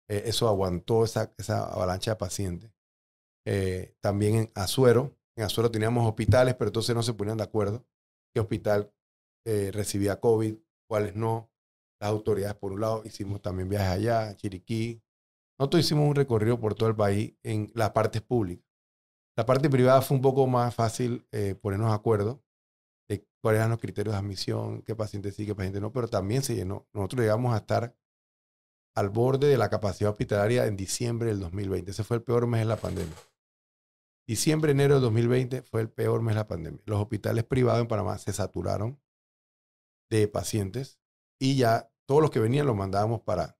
Eso aguantó esa avalancha de pacientes. También en Azuero. En Azuero teníamos hospitales, pero entonces no se ponían de acuerdo qué hospital recibía COVID, cuáles no. Las autoridades, por un lado, hicimos también viajes allá, Chiriquí. Nosotros hicimos un recorrido por todo el país en las partes públicas. La parte privada fue un poco más fácil ponernos de acuerdo de cuáles eran los criterios de admisión, qué paciente sí, qué paciente no, pero también se llenó. Nosotros llegamos a estar al borde de la capacidad hospitalaria en diciembre del 2020. Ese fue el peor mes de la pandemia. Diciembre, enero del 2020 fue el peor mes de la pandemia. Los hospitales privados en Panamá se saturaron de pacientes y ya todos los que venían los mandábamos para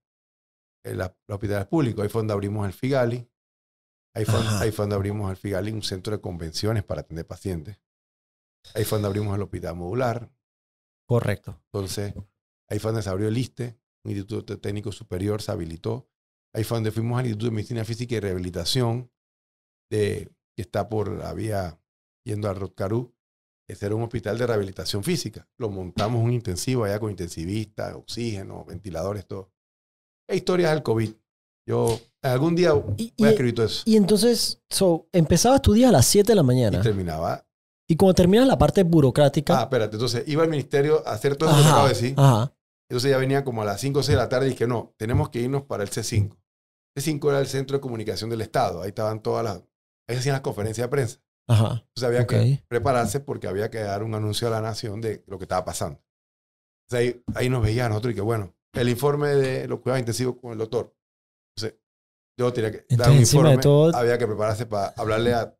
los hospitales públicos. Ahí fue donde abrimos el Figali. Ahí fue donde abrimos el Figali, un centro de convenciones para atender pacientes. Ahí fue donde abrimos el hospital modular. Correcto. Entonces, ahí fue donde se abrió el ISSSTE, un Instituto Técnico Superior, se habilitó. Ahí fue donde fuimos al Instituto de Medicina Física y Rehabilitación, que está por la vía yendo a Rotcarú. Ese era un hospital de rehabilitación física. Lo montamos un intensivo allá con intensivistas, oxígeno, ventiladores, todo. E historias del COVID. Yo algún día voy a escribir todo eso. Y entonces, empezabas tu día a las 7 de la mañana. Y terminaba. Y cuando terminas la parte burocrática. Espérate. Entonces iba al ministerio a hacer todo eso que acabo de decir. Entonces ya venía como a las 5 o 6 de la tarde y dije, no, tenemos que irnos para el C5. C5 era el Centro de Comunicación del Estado. Ahí estaban ahí hacían las conferencias de prensa. Entonces había que prepararse porque había que dar un anuncio a la nación de lo que estaba pasando. Entonces ahí nos veían nosotros y que bueno, el informe de los cuidados intensivos con el doctor. Entonces yo tenía que dar un informe. Había que prepararse para hablarle a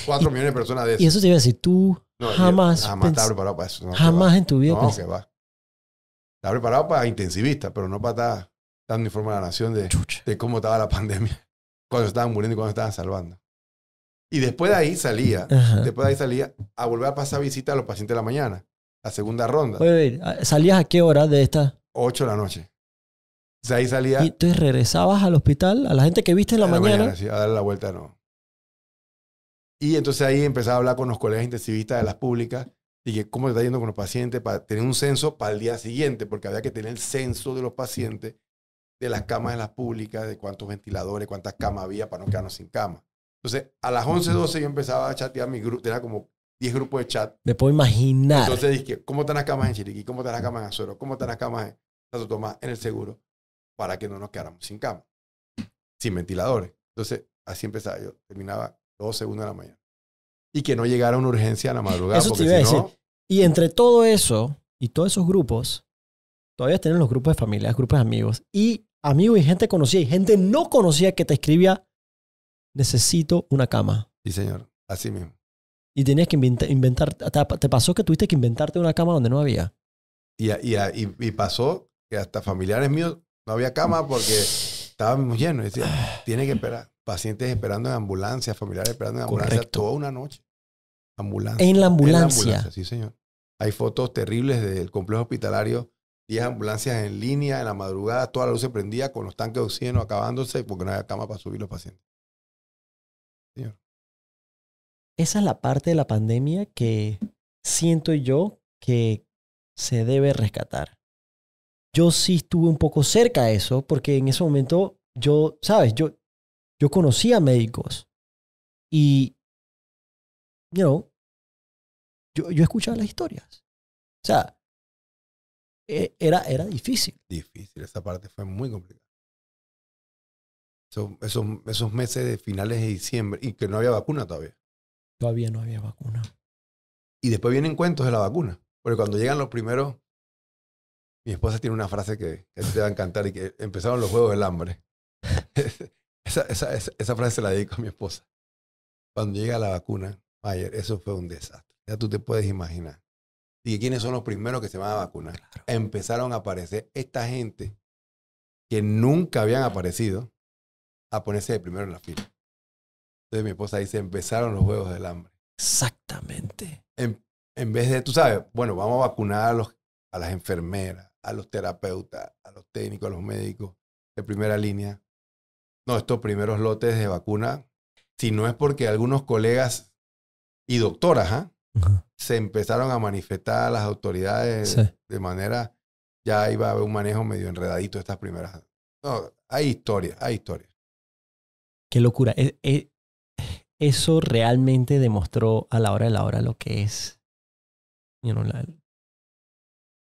4 millones de personas de eso. Y eso te iba a decir, tú jamás estaba preparado para eso. Jamás en tu vida. No, que va. Estaba preparado para intensivista, pero no para estar dando informe a la nación de cómo estaba la pandemia, cuando estaban muriendo y cuando estaban salvando. Y después de ahí salía a volver a pasar visita a los pacientes de la mañana, la segunda ronda. Oye, ¿salías a qué hora de esta? 8 de la noche. O sea, ahí salía. ¿Y entonces regresabas al hospital, a la gente que viste en la mañana? Sí, a darle la vuelta, no. Y entonces ahí empezaba a hablar con los colegas intensivistas de las públicas y que cómo te está yendo con los pacientes para tener un censo para el día siguiente, porque había que tener el censo de los pacientes, de las camas de las públicas, de cuántos ventiladores, cuántas camas había para no quedarnos sin cama. Entonces, a las 11, 12 yo empezaba a chatear mi grupo, tenía como 10 grupos de chat. Me puedo imaginar. Entonces dije, ¿cómo están las camas en Chiriquí? ¿Cómo están las camas en Azuero? ¿Cómo están las camas en Santo Tomás, en el seguro? Para que no nos quedáramos sin cama, sin ventiladores. Entonces, así empezaba yo. Terminaba 12, 1 de la mañana. Y que no llegara una urgencia a la madrugada. Eso te iba a decir. Y entre todo eso y todos esos grupos, todavía tienen los grupos de familia, grupos de amigos. Y amigos y gente conocida y gente no conocida que te escribía, necesito una cama. Sí, señor. Así mismo. Y tenías que inventar. ¿Te pasó que tuviste que inventarte una cama donde no había? Y pasó que hasta familiares míos no había cama porque estábamos llenos. Decía, tiene que esperar. Pacientes esperando en ambulancia, familiares esperando en ambulancia. Correcto. Toda una noche. Ambulancia. En la ambulancia. Sí, señor. Hay fotos terribles del complejo hospitalario. 10 ambulancias en línea, en la madrugada, toda la luz se prendía con los tanques de oxígeno acabándose porque no había cama para subir los pacientes. Señor. Esa es la parte de la pandemia que siento yo que se debe rescatar. Yo sí estuve un poco cerca de eso porque en ese momento yo conocía médicos y, yo escuchaba las historias. O sea, era difícil. Difícil, esa parte fue muy complicada. Esos meses de finales de diciembre y que no había vacuna todavía. Todavía no había vacuna. Y después vienen cuentos de la vacuna. Porque cuando llegan los primeros, mi esposa tiene una frase que te va a encantar y que empezaron los juegos del hambre. Esa frase se la dedico a mi esposa. Cuando llega la vacuna, Mayer, eso fue un desastre. Ya tú te puedes imaginar. ¿Y quiénes son los primeros que se van a vacunar? Claro. Empezaron a aparecer esta gente que nunca habían aparecido a ponerse de primero en la fila. Entonces mi esposa dice, empezaron los juegos del hambre. Exactamente. En vez de, tú sabes, bueno, vamos a vacunar a las enfermeras, a los terapeutas, a los técnicos, a los médicos de primera línea. No, estos primeros lotes de vacuna, si no es porque algunos colegas y doctoras se empezaron a manifestar a las autoridades de manera, ya iba a haber un manejo medio enredadito de estas primeras. No, hay historia, hay historia. Qué locura. Eso realmente demostró a la hora de la hora lo que es,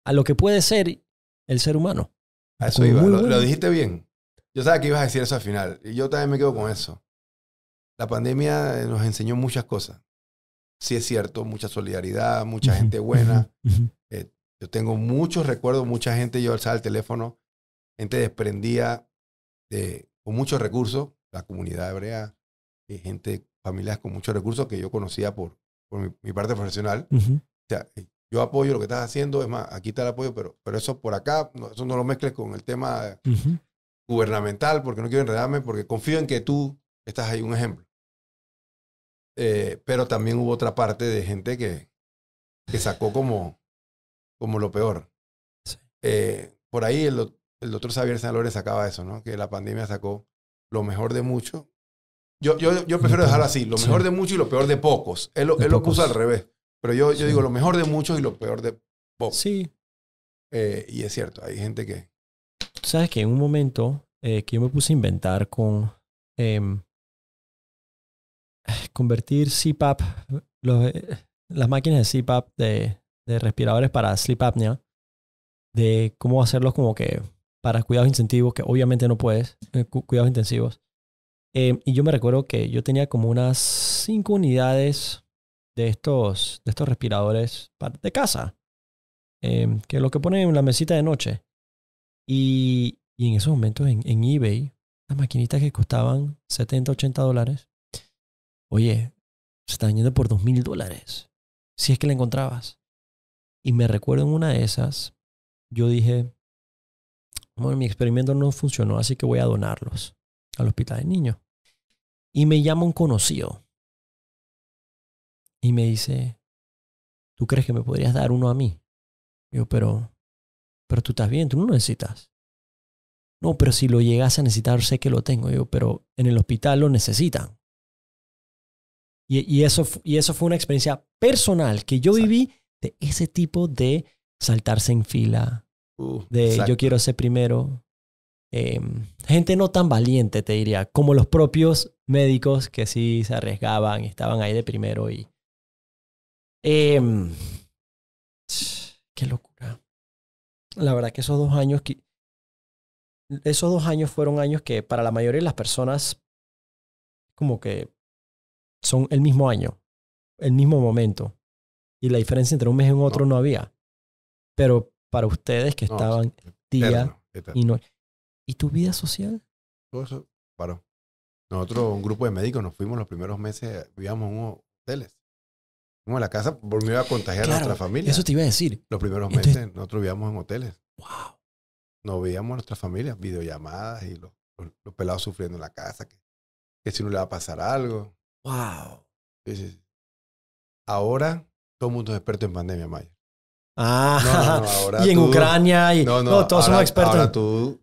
a lo que puede ser el ser humano. A eso iba, lo dijiste bien. Yo sabía que ibas a decir eso al final. Y yo también me quedo con eso. La pandemia nos enseñó muchas cosas. Sí es cierto, mucha solidaridad, mucha gente buena. Yo tengo muchos recuerdos, mucha gente, yo alzaba el teléfono, gente desprendía con muchos recursos, la comunidad hebrea, gente, familias con muchos recursos que yo conocía por mi parte profesional. O sea, yo apoyo lo que estás haciendo, es más, aquí está el apoyo, pero eso por acá, eso no lo mezcles con el tema gubernamental, porque no quiero enredarme, porque confío en que tú estás ahí, un ejemplo. Pero también hubo otra parte de gente que sacó como lo peor. Sí. Por ahí el doctor Xavier Sanlores sacaba eso, ¿no? Que la pandemia sacó lo mejor de mucho. Yo prefiero dejarlo así, lo mejor de mucho y lo peor de pocos. Él lo puso al revés. Pero yo digo lo mejor de muchos y lo peor de pocos. Sí. Y es cierto, hay gente que... Tú sabes que en un momento que yo me puse a inventar con convertir CPAP, las máquinas de CPAP de respiradores para sleep apnea, de cómo hacerlos como que para cuidados intensivos, que obviamente no puedes, cuidados intensivos. Y yo me recuerdo que yo tenía como unas 5 unidades de estos respiradores de casa, que lo que ponen en la mesita de noche. Y en esos momentos en eBay, las maquinitas que costaban $70, $80, oye, se estaban yendo por $2,000, si es que la encontrabas. Y me recuerdo en una de esas, yo dije, bueno, mi experimento no funcionó, así que voy a donarlos al hospital de niños. Y me llama un conocido y me dice, ¿tú crees que me podrías dar uno a mí? Yo, pero tú estás bien, tú no lo necesitas. No, pero si lo llegas a necesitar, sé que lo tengo. Yo, pero en el hospital lo necesitan. Y eso fue una experiencia personal que yo viví de ese tipo de saltarse en fila, de yo quiero ser primero. Gente no tan valiente, te diría, como los propios médicos que sí se arriesgaban y estaban ahí de primero. Y qué locura. La verdad que esos 2 años fueron años que para la mayoría de las personas como que son el mismo año, el mismo momento. Y la diferencia entre un mes y un otro no había. Pero para ustedes que estaban día y noche. ¿Y tu vida social? Todo eso paró. Nosotros, un grupo de médicos, nos fuimos los primeros meses, vivíamos en unos hoteles. Fuimos a la casa por mí iba a contagiar a nuestra familia. Eso te iba a decir. Los primeros meses nosotros vivíamos en hoteles. Wow. Nos veíamos a nuestra familia, videollamadas y los pelados sufriendo en la casa, que si no le va a pasar algo. Wow. Sí. Ahora todo el mundo es experto en pandemia, Maya. No, ahora y en Ucrania y todos somos expertos.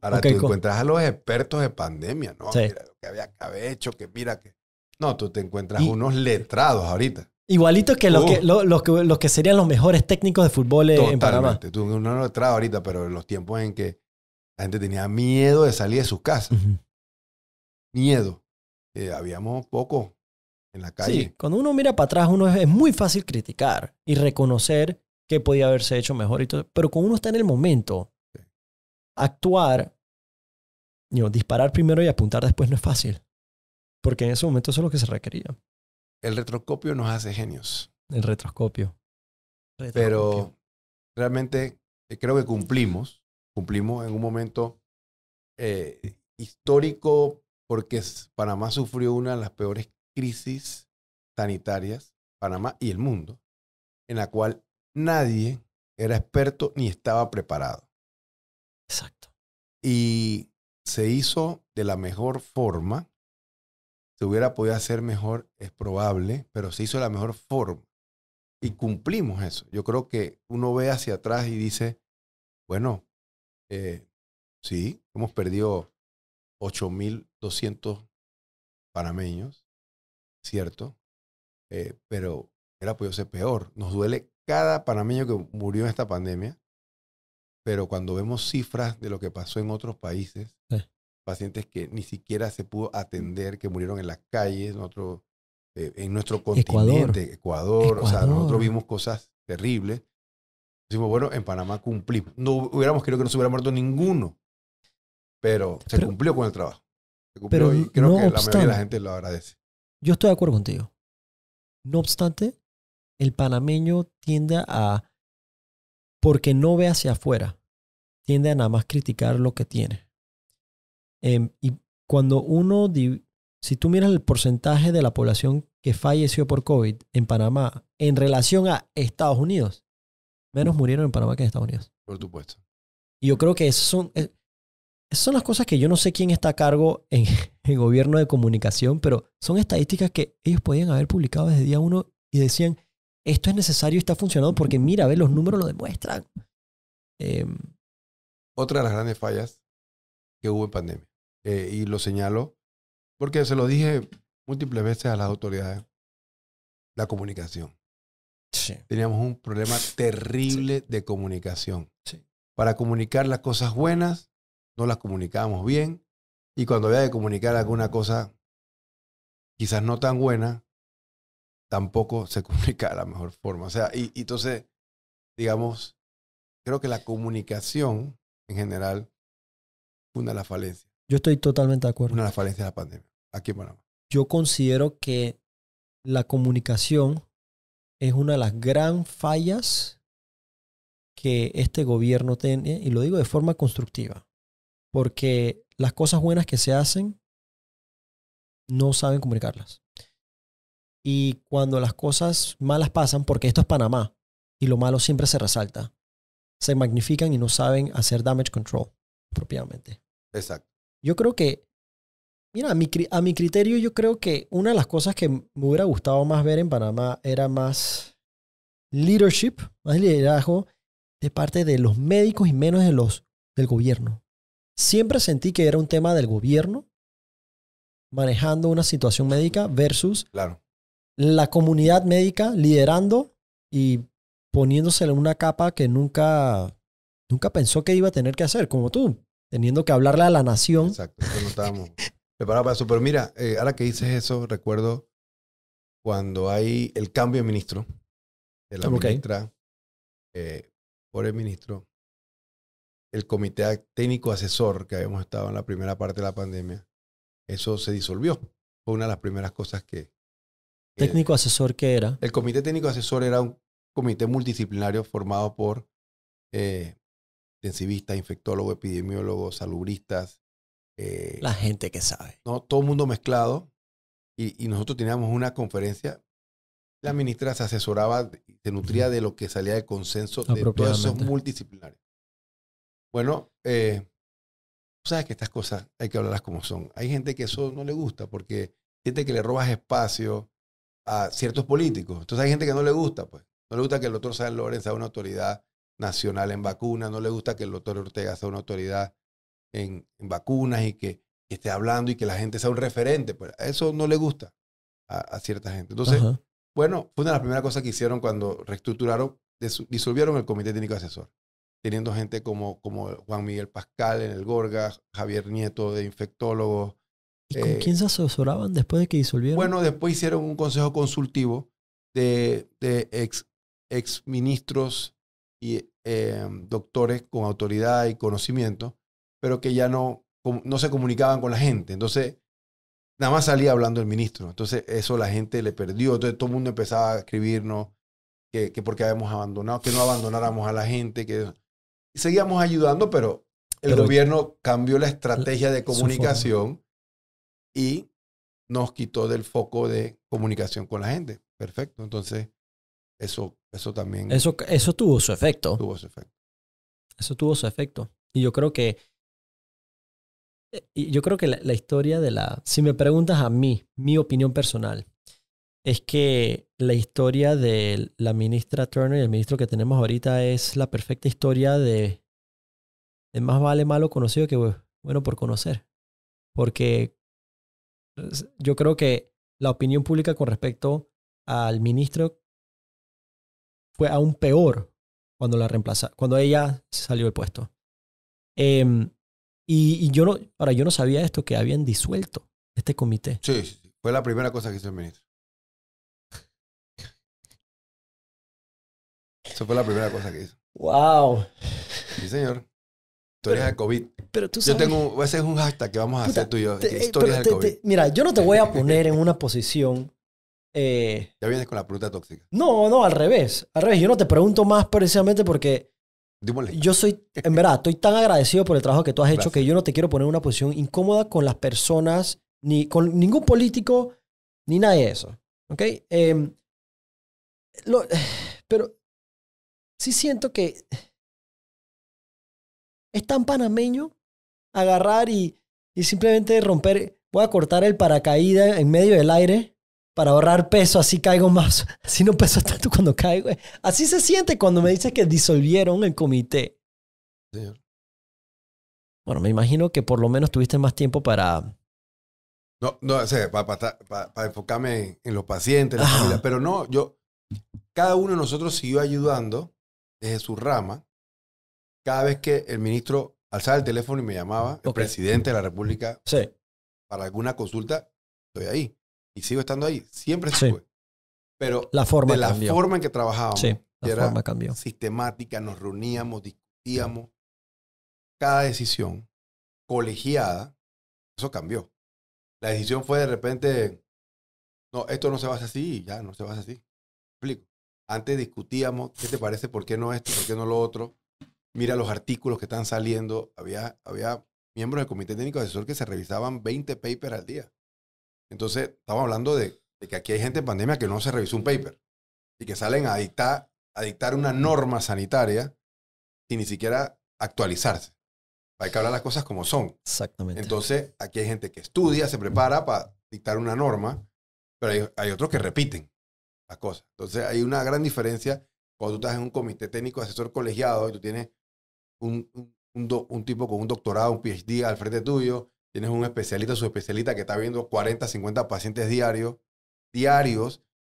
Ahora tú encuentras a los expertos de pandemia, ¿no? Sí. Mira lo que había hecho, que mira que... No, tú te encuentras unos letrados ahorita. Igualitos que los que serían los mejores técnicos de fútbol en Panamá. Totalmente. Tú no letrado ahorita, pero en los tiempos en que la gente tenía miedo de salir de sus casas. Miedo. Habíamos poco en la calle. Sí, cuando uno mira para atrás, es muy fácil criticar y reconocer que podía haberse hecho mejor y todo. Pero cuando uno está en el momento, actuar, disparar primero y apuntar después no es fácil. Porque en ese momento eso es lo que se requería. El retroscopio nos hace genios. El retroscopio. Pero realmente creo que cumplimos en un momento histórico porque Panamá sufrió una de las peores crisis sanitarias, Panamá y el mundo, en la cual nadie era experto ni estaba preparado. Exacto. Y se hizo de la mejor forma. Se hubiera podido hacer mejor, es probable, pero se hizo de la mejor forma. Y cumplimos eso. Yo creo que uno ve hacia atrás y dice, bueno, sí, hemos perdido 8,000 200 panameños, ¿cierto? Pero era podido ser peor. Nos duele cada panameño que murió en esta pandemia, pero cuando vemos cifras de lo que pasó en otros países, pacientes que ni siquiera se pudo atender, que murieron en las calles, en nuestro continente, Ecuador. O sea, nosotros vimos cosas terribles. Decimos, bueno, en Panamá cumplimos. No hubiéramos querido que no se hubiera muerto ninguno, pero se cumplió con el trabajo. Se cumplió y creo que la mayoría de la gente lo agradece. Yo estoy de acuerdo contigo. No obstante, el panameño tiende a, porque no ve hacia afuera, tiende a nada más criticar lo que tiene. Y cuando si tú miras el porcentaje de la población que falleció por COVID en Panamá en relación a Estados Unidos, menos murieron en Panamá que en Estados Unidos. Por supuesto. Y yo creo que esas son las cosas que yo no sé quién está a cargo en el gobierno de comunicación, pero son estadísticas que ellos podían haber publicado desde día uno y decían, esto es necesario y está funcionando porque mira, ve, los números lo demuestran. Otra de las grandes fallas que hubo en pandemia, y lo señalo porque se lo dije múltiples veces a las autoridades, la comunicación. Sí. Teníamos un problema terrible de comunicación. Sí. Para comunicar las cosas buenas, no las comunicábamos bien. Y cuando había que comunicar alguna cosa quizás no tan buena, tampoco se comunica de la mejor forma. O sea, y entonces, digamos, creo que la comunicación en general fue una de las falencias. Yo estoy totalmente de acuerdo. Una de las falencias de la pandemia, aquí en Panamá. Yo considero que la comunicación es una de las gran fallas que este gobierno tiene, y lo digo de forma constructiva, porque las cosas buenas que se hacen no saben comunicarlas. Y cuando las cosas malas pasan, porque esto es Panamá, y lo malo siempre se resalta, se magnifican y no saben hacer damage control propiamente. Exacto. Yo creo que, mira, a mi criterio, yo creo que una de las cosas que me hubiera gustado más ver en Panamá era más leadership, más liderazgo de parte de los médicos y menos del gobierno. Siempre sentí que era un tema del gobierno manejando una situación médica versus la comunidad médica liderando y poniéndosele una capa que nunca pensó que iba a tener que hacer, como tú, teniendo que hablarle a la nación. Exacto, no estábamos preparados para eso. Pero mira, ahora que dices eso, recuerdo cuando hay el cambio de ministro, de la ministra, por el ministro, el comité técnico asesor que habíamos estado en la primera parte de la pandemia, eso se disolvió. Fue una de las primeras cosas que... ¿Técnico asesor qué era? El comité técnico asesor era un comité multidisciplinario formado por intensivistas, infectólogos, epidemiólogos, salubristas. La gente que sabe. ¿No? Todo el mundo mezclado. Y nosotros teníamos una conferencia. La ministra se asesoraba, se nutría de lo que salía del consenso de todos esos multidisciplinarios. Bueno, tú sabes que estas cosas hay que hablarlas como son. Hay gente que eso no le gusta porque gente que le robas espacio a ciertos políticos. Entonces hay gente que no le gusta, pues. No le gusta que el doctor Sáenz Lórez sea una autoridad nacional en vacunas, no le gusta que el doctor Ortega sea una autoridad en vacunas y que esté hablando y que la gente sea un referente. Pues eso no le gusta a cierta gente. Entonces, bueno, fue una de las primeras cosas que hicieron cuando reestructuraron, disolvieron el comité técnico asesor, teniendo gente como Juan Miguel Pascal en el Gorga, Javier Nieto de infectólogo. ¿Y con quién se asesoraban después de que disolvieron? Bueno, después hicieron un consejo consultivo de ex ministros y doctores con autoridad y conocimiento, pero que ya no se comunicaban con la gente. Entonces, nada más salía hablando el ministro. Entonces, eso la gente le perdió. Entonces, todo el mundo empezaba a escribirnos que porque habíamos abandonado, que no abandonáramos a la gente. Y seguíamos ayudando, pero el gobierno cambió la estrategia de comunicación y nos quitó del foco de comunicación con la gente. Perfecto. Entonces, eso también... Eso tuvo su efecto. Tuvo su efecto. Eso tuvo su efecto. Y yo creo que la historia de si me preguntas a mí, mi opinión personal, es que la historia de la ministra Turner y el ministro que tenemos ahorita es la perfecta historia de más vale malo conocido que bueno por conocer. Porque Yo creo que la opinión pública con respecto al ministro fue aún peor cuando la reemplazaron, cuando ella salió del puesto. Y yo no sabía esto, que habían disuelto este comité. Sí, sí, sí. Fue la primera cosa que hizo el ministro. Eso fue la primera cosa que hizo. ¡Wow! Sí, señor. Historias del COVID. Pero tú sabes... Ese es un hashtag que vamos a hacer tú y yo. Historias del COVID. Mira, yo no te voy a poner en una posición... Ya vienes con la pregunta tóxica. No, al revés. Al revés, yo no te pregunto más precisamente porque... Yo soy, en verdad, estoy tan agradecido por el trabajo que tú has hecho que yo no te quiero poner en una posición incómoda con las personas, ni con ningún político, ni nada de eso. ¿Ok? Pero sí siento que es tan panameño agarrar y simplemente romper. Voy a cortar el paracaídas en medio del aire para ahorrar peso, así caigo más. Así no peso tanto cuando caigo. Así se siente cuando me dices que disolvieron el comité. Señor. Bueno, me imagino que por lo menos tuviste más tiempo para... No, o sea, para enfocarme en los pacientes, en la familia. Pero no, cada uno de nosotros siguió ayudando desde su rama. Cada vez que el ministro alzaba el teléfono y me llamaba, el presidente de la República, sí, para alguna consulta, estoy ahí. Y sigo estando ahí. Siempre estuve. Sí. Pero la forma de la cambió. forma en que trabajábamos, sí, la era forma cambió. Sistemática, nos reuníamos, discutíamos. Cada decisión colegiada, eso cambió. La decisión fue de repente, no, esto no se va a hacer así, ya no se va a hacer así. Explico. Antes discutíamos, ¿qué te parece? ¿Por qué no esto? ¿Por qué no lo otro? Mira los artículos que están saliendo. Había miembros del comité técnico asesor que se revisaban 20 papers al día. Entonces, estamos hablando de que aquí hay gente en pandemia que no se revisó un paper y que salen a dictar una norma sanitaria sin ni siquiera actualizarse. Hay que hablar las cosas como son. Exactamente. Entonces, aquí hay gente que estudia, se prepara para dictar una norma, pero hay otros que repiten las cosas. Entonces, hay una gran diferencia cuando tú estás en un comité técnico asesor colegiado y tú tienes un tipo con un doctorado, un PhD al frente tuyo, tienes un especialista, subespecialista que está viendo 40, 50 pacientes diarios,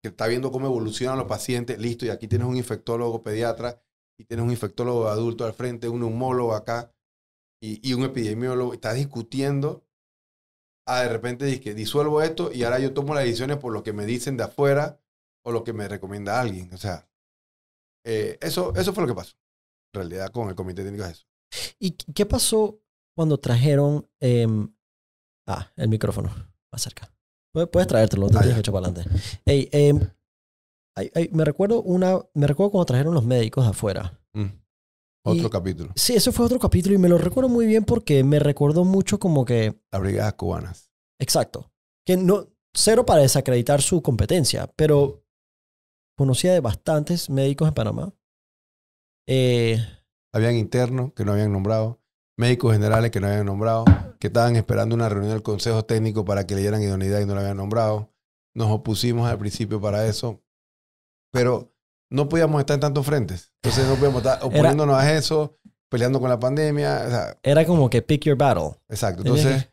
que está viendo cómo evolucionan los pacientes, listo, y aquí tienes un infectólogo pediatra, y tienes un infectólogo adulto al frente, un neumólogo acá, y un epidemiólogo, estás discutiendo, de repente dices que disuelvo esto, y ahora yo tomo las decisiones por lo que me dicen de afuera, o lo que me recomienda alguien. O sea, eso fue lo que pasó, en realidad, con el comité técnico de eso. ¿Y qué pasó cuando trajeron... el micrófono, más cerca. Puedes traértelo, no te tienes que echar para adelante. Me recuerdo cuando trajeron los médicos de afuera. Otro capítulo. Sí, eso fue otro capítulo y me lo recuerdo muy bien porque me recordó mucho como que... Las brigadas cubanas. Exacto. Que no, cero para desacreditar su competencia, pero conocía de bastantes médicos en Panamá. Habían internos que no habían nombrado, médicos generales que no habían nombrado, que estaban esperando una reunión del Consejo Técnico para que le dieran idoneidad y no la habían nombrado. Nos opusimos al principio para eso, pero no podíamos estar en tantos frentes. Entonces no podíamos estar oponiéndonos a eso, peleando con la pandemia. O sea, era como que pick your battle. Exacto. Entonces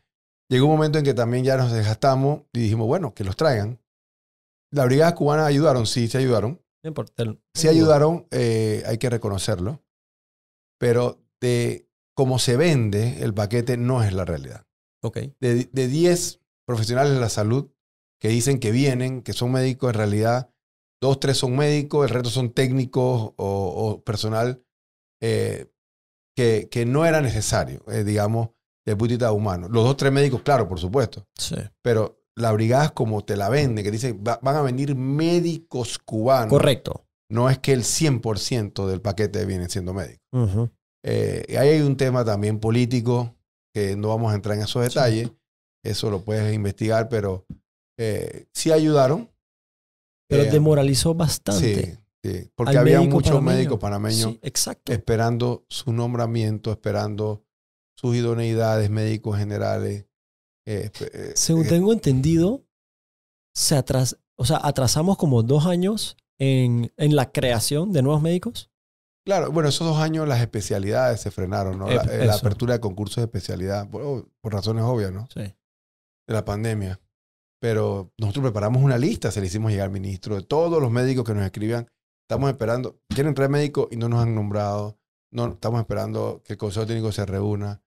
llegó un momento en que también ya nos desgastamos y dijimos, bueno, que los traigan. Las brigadas cubanas ayudaron, sí ayudaron. Sí ayudaron, hay que reconocerlo. Pero de cómo se vende el paquete no es la realidad. Okay. De 10 profesionales de la salud que dicen que vienen, que son médicos, en realidad 2, 3 son médicos, el resto son técnicos o personal que no era necesario, digamos, desde el punto de vista humano. Los 2, 3 médicos, claro, por supuesto. Sí. Pero la brigada es como te la vende, que dice van a venir médicos cubanos. Correcto. No es que el 100% del paquete vienen siendo médicos. Uh-huh. Ahí hay un tema también político, que no vamos a entrar en esos detalles. Sí. Eso lo puedes investigar, pero sí ayudaron. Pero demoralizó bastante. Sí, porque había muchos médicos panameños esperando su nombramiento, esperando sus idoneidades, médicos generales. Según tengo entendido, atrasamos como 2 años en la creación de nuevos médicos. Claro, bueno, esos 2 años las especialidades se frenaron, ¿no? La apertura de concursos de especialidad, por razones obvias, ¿no? Sí. De la pandemia. Pero nosotros preparamos una lista, se le hicimos llegar al ministro de todos los médicos que nos escribían. Estamos esperando, quieren traer médicos y no nos han nombrado. No, estamos esperando que el Consejo Técnico se reúna.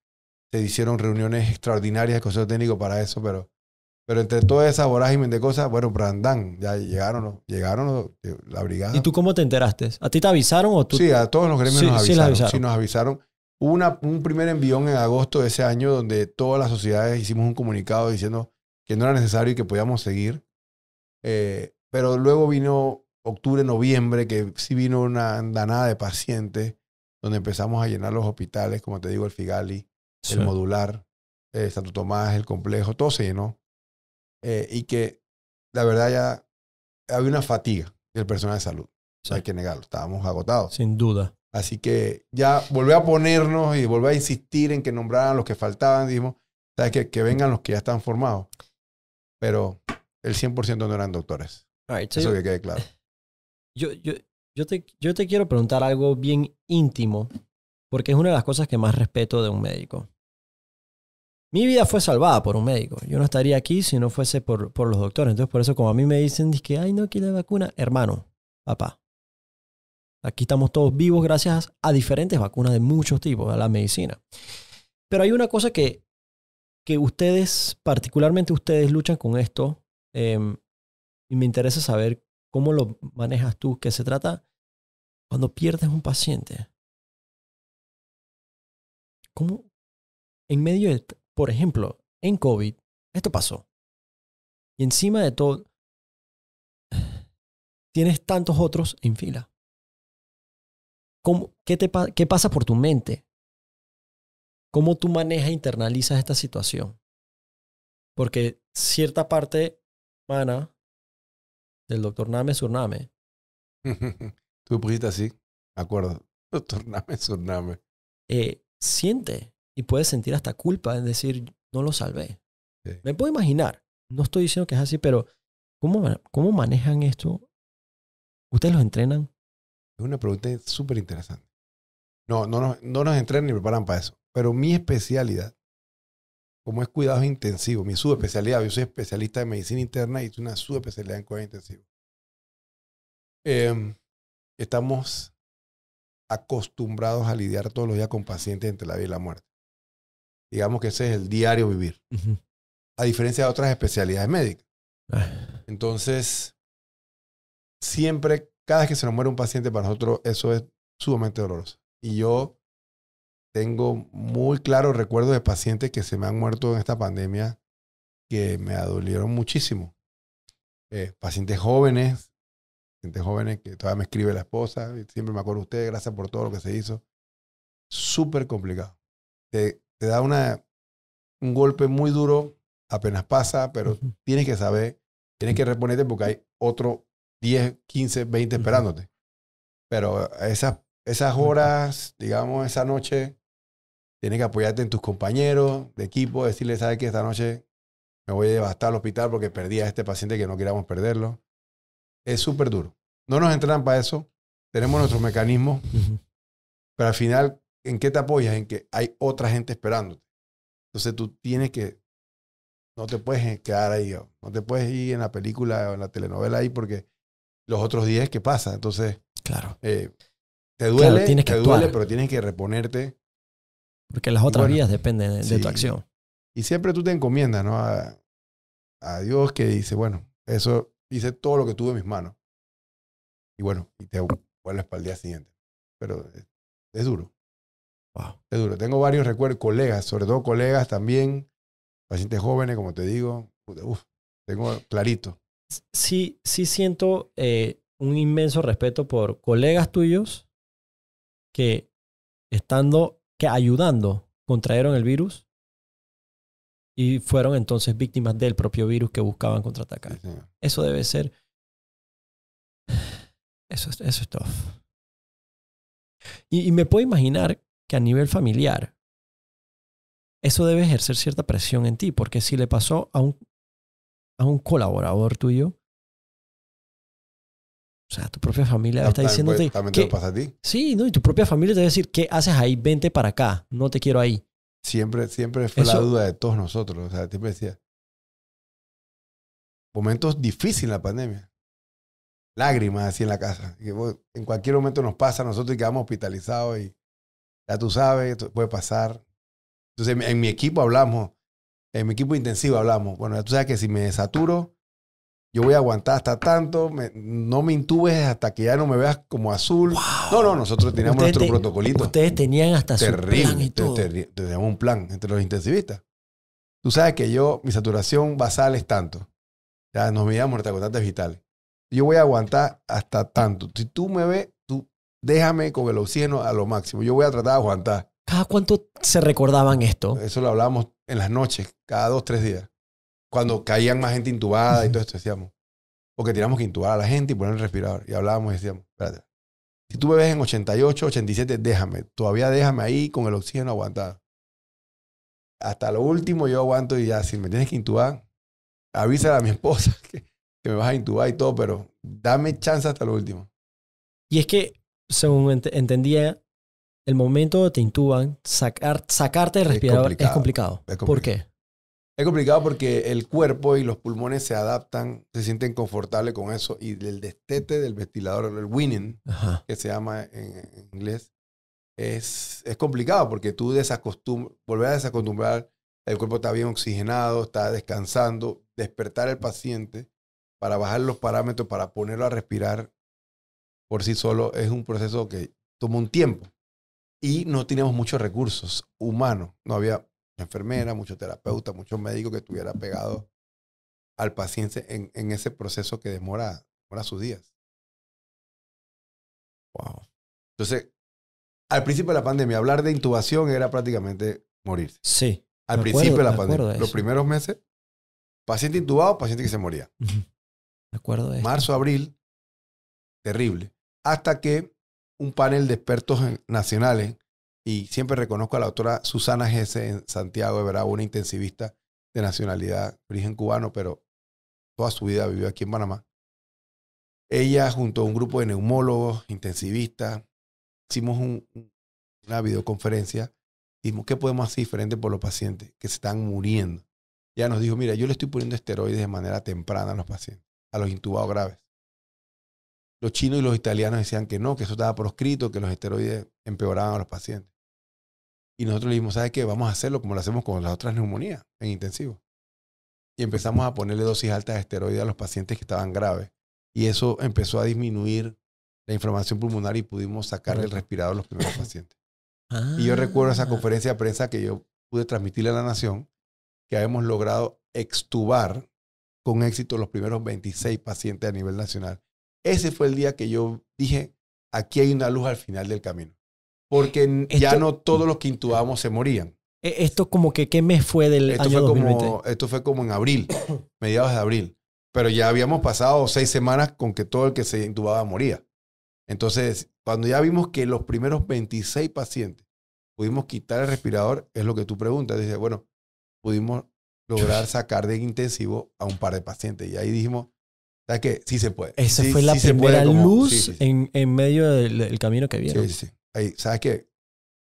Se hicieron reuniones extraordinarias del Consejo Técnico para eso, pero entre toda esa vorágine de cosas, bueno, Brandán, ya llegaron la brigada. ¿Y tú cómo te enteraste? ¿A ti te avisaron o tú? Sí, a todos los gremios nos avisaron. Sí, Sí, nos avisaron. Hubo un primer envión en agosto de ese año donde todas las sociedades hicimos un comunicado diciendo que no era necesario y que podíamos seguir. Pero luego vino octubre, noviembre, que sí vino una andanada de pacientes donde empezamos a llenar los hospitales, como te digo, el Figali, el Modular, Santo Tomás, el Complejo, todo se llenó. Y que la verdad ya había una fatiga del personal de salud. Sí. No hay que negarlo, estábamos agotados. Sin duda. Así que ya volví a ponernos y volví a insistir en que nombraran los que faltaban. Dijimos, ¿sabes qué? Que vengan los que ya están formados. Pero el 100% no eran doctores. Right, eso que quede claro. Yo te quiero preguntar algo bien íntimo, porque es una de las cosas que más respeto de un médico. Mi vida fue salvada por un médico. Yo no estaría aquí si no fuese por los doctores. Entonces, por eso, como a mí me dicen que, ay, no, que la vacuna. Hermano, papá, aquí estamos todos vivos gracias a diferentes vacunas de muchos tipos, a la medicina. Pero hay una cosa que ustedes, particularmente ustedes, luchan con esto. Y me interesa saber cómo lo manejas tú, que se trata cuando pierdes un paciente. ¿Cómo? En medio de, por ejemplo, en COVID, esto pasó. Y encima de todo, tienes tantos otros en fila. ¿Qué pasa por tu mente? ¿Cómo tú manejas e internalizas esta situación? Porque cierta parte humana del doctor Name Surname. Tú me pusiste así, me acuerdo. Doctor Name Surname. Siente y puede sentir hasta culpa en decir, no lo salvé. Sí. Me puedo imaginar. No estoy diciendo que es así, pero ¿cómo manejan esto? ¿Ustedes los entrenan? Es una pregunta súper interesante. No nos entrenan ni preparan para eso. Pero mi especialidad, como es cuidados intensivos, mi subespecialidad, yo soy especialista de medicina interna y es una subespecialidad en cuidados intensivos. Estamos acostumbrados a lidiar todos los días con pacientes entre la vida y la muerte. Digamos que ese es el diario vivir. Uh-huh. A diferencia de otras especialidades médicas. Entonces, siempre, cada vez que se nos muere un paciente, para nosotros eso es sumamente doloroso. Y yo tengo muy claro recuerdos de pacientes que se me han muerto en esta pandemia que me dolieron muchísimo. Pacientes jóvenes que todavía me escribe la esposa, y siempre me acuerdo de usted, gracias por todo lo que se hizo. Súper complicado. Te da un golpe muy duro apenas pasa, pero uh-huh. Tienes que saber, tienes que reponerte porque hay otro 10, 15, 20 uh-huh. esperándote. Pero esas horas, digamos, esa noche, tienes que apoyarte en tus compañeros de equipo, decirle, ¿sabes qué? Esta noche me voy a devastar al hospital porque perdí a este paciente que no queríamos perderlo. Es súper duro. No nos entrenan para eso. Tenemos nuestros mecanismos. Uh-huh. Pero al final, ¿en qué te apoyas? En que hay otra gente esperándote. Entonces tú tienes que... No te puedes quedar ahí. No te puedes ir en la película o en la telenovela ahí porque los otros días, ¿qué pasa? Entonces... Claro. Te duele, pero tienes que reponerte. Porque las otras vías dependen de tu acción. Y siempre tú te encomiendas, ¿no? A Dios que dice, bueno, eso hice todo lo que tuve en mis manos. Y bueno, y te vuelves para el día siguiente. Pero es duro. Wow. Es duro. Tengo varios recuerdos, colegas, sobre todo colegas también, pacientes jóvenes, como te digo. Tengo clarito. Sí siento un inmenso respeto por colegas tuyos que ayudando contrajeron el virus y fueron entonces víctimas del propio virus que buscaban contraatacar. Sí, eso debe ser... Eso es tough. Y me puedo imaginar que a nivel familiar eso debe ejercer cierta presión en ti, porque si le pasó a un colaborador tuyo, o sea, tu propia familia está diciéndote... ¿También te lo pasa a ti? Sí, ¿no? Y tu propia familia te va a decir, ¿qué haces ahí? Vente para acá, no te quiero ahí. Siempre fue la duda de todos nosotros. O sea, siempre decía, momentos difíciles en la pandemia. Lágrimas así en la casa. Que, bueno, en cualquier momento nos pasa a nosotros y quedamos hospitalizados y ya tú sabes, esto puede pasar. Entonces en mi equipo hablamos, en mi equipo intensivo hablamos. Bueno, ya tú sabes que si me desaturo, yo voy a aguantar hasta tanto, no me intubes hasta que ya no me veas como azul. Wow. No, nosotros teníamos nuestro protocolito. Ustedes tenían hasta terrible, su plan y todo. Teníamos un plan entre los intensivistas. Tú sabes que mi saturación basal es tanto. Ya nos medíamos nuestras constantes vitales. Yo voy a aguantar hasta tanto. Si tú me ves, tú déjame con el oxígeno a lo máximo. Yo voy a tratar de aguantar. ¿Cada cuánto se recordaban esto? Eso lo hablábamos en las noches, cada 2, 3 días. Cuando caían más gente intubada y todo esto, decíamos. Porque teníamos que intubar a la gente y poner el respirador. Y hablábamos y decíamos, espérate. Si tú me ves en 88, 87, déjame. Todavía déjame ahí con el oxígeno aguantado. Hasta lo último yo aguanto y ya, si me tienes que intubar, avísale a mi esposa que me vas a intubar y todo, pero dame chance hasta lo último. Y es que, según entendía, el momento que te intuban, sacarte del respirador es complicado. ¿Por qué? Es complicado porque el cuerpo y los pulmones se adaptan, se sienten confortables con eso y el destete del ventilador, el weaning, que se llama en inglés, es complicado porque tú volver a desacostumbrar, el cuerpo está bien oxigenado, está descansando, despertar al paciente para bajar los parámetros, para ponerlo a respirar por sí solo, es un proceso que toma un tiempo. Y no teníamos muchos recursos humanos, no había enfermera, muchos terapeutas, muchos médicos que estuvieran pegados al paciente en ese proceso que demora sus días. Wow. Entonces, al principio de la pandemia, hablar de intubación era prácticamente morirse. Sí. Al principio de la pandemia. Los primeros meses, paciente intubado, paciente que se moría. Me acuerdo de eso. Marzo, abril, terrible. Hasta que un panel de expertos nacionales, y siempre reconozco a la doctora Susana Gese en Santiago de Bravo, una intensivista de nacionalidad, origen cubano, pero toda su vida vivió aquí en Panamá. Ella, junto a un grupo de neumólogos, intensivistas, hicimos una videoconferencia. Dijimos, ¿qué podemos hacer diferente por los pacientes que se están muriendo? Ella nos dijo, mira, yo le estoy poniendo esteroides de manera temprana a los pacientes, a los intubados graves. Los chinos y los italianos decían que no, que eso estaba proscrito, que los esteroides empeoraban a los pacientes. Y nosotros le dijimos, ¿sabes qué? Vamos a hacerlo como lo hacemos con las otras neumonías en intensivo. Y empezamos a ponerle dosis altas de esteroides a los pacientes que estaban graves. Y eso empezó a disminuir la inflamación pulmonar y pudimos sacarle el respirador a los primeros pacientes. Y yo recuerdo esa conferencia de prensa que yo pude transmitirle a la nación, que habíamos logrado extubar con éxito los primeros 26 pacientes a nivel nacional. Ese fue el día que yo dije, aquí hay una luz al final del camino. Porque ya no todos los que intubamos se morían. Esto como que, ¿qué mes fue del año 2020? Esto fue como en abril, mediados de abril. Pero ya habíamos pasado 6 semanas con que todo el que se intubaba moría. Entonces, cuando ya vimos que los primeros 26 pacientes pudimos quitar el respirador, es lo que tú preguntas. Dice, bueno, pudimos lograr sacar de intensivo a un par de pacientes. Y ahí dijimos, ¿sabes qué? Sí se puede. Esa sí, fue la sí primera luz en medio del camino que vieron. Sí. Ahí, ¿sabes qué?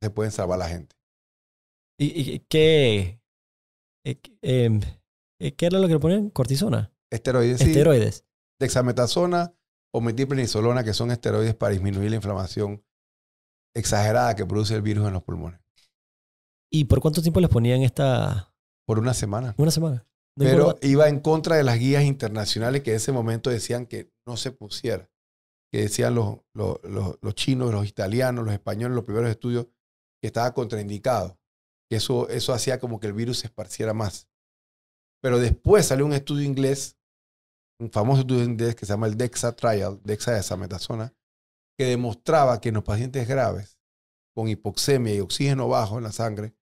Se pueden salvar la gente. ¿Y qué era lo que le ponían? ¿Cortisona? Esteroides, Esteroides. Sí. Dexametasona o metilprednisolona, que son esteroides para disminuir la inflamación exagerada que produce el virus en los pulmones. ¿Y por cuánto tiempo les ponían esta? Por una semana. Una semana. No Pero iba en contra de las guías internacionales que en ese momento decían que no se pusiera. Que decían los chinos, los italianos, los españoles, los primeros estudios, que estaba contraindicado. Que eso hacía como que el virus se esparciera más. Pero después salió un estudio inglés, un famoso estudio inglés que se llama el DEXA Trial, dexametasona, que demostraba que en los pacientes graves, con hipoxemia y oxígeno bajo en la sangre,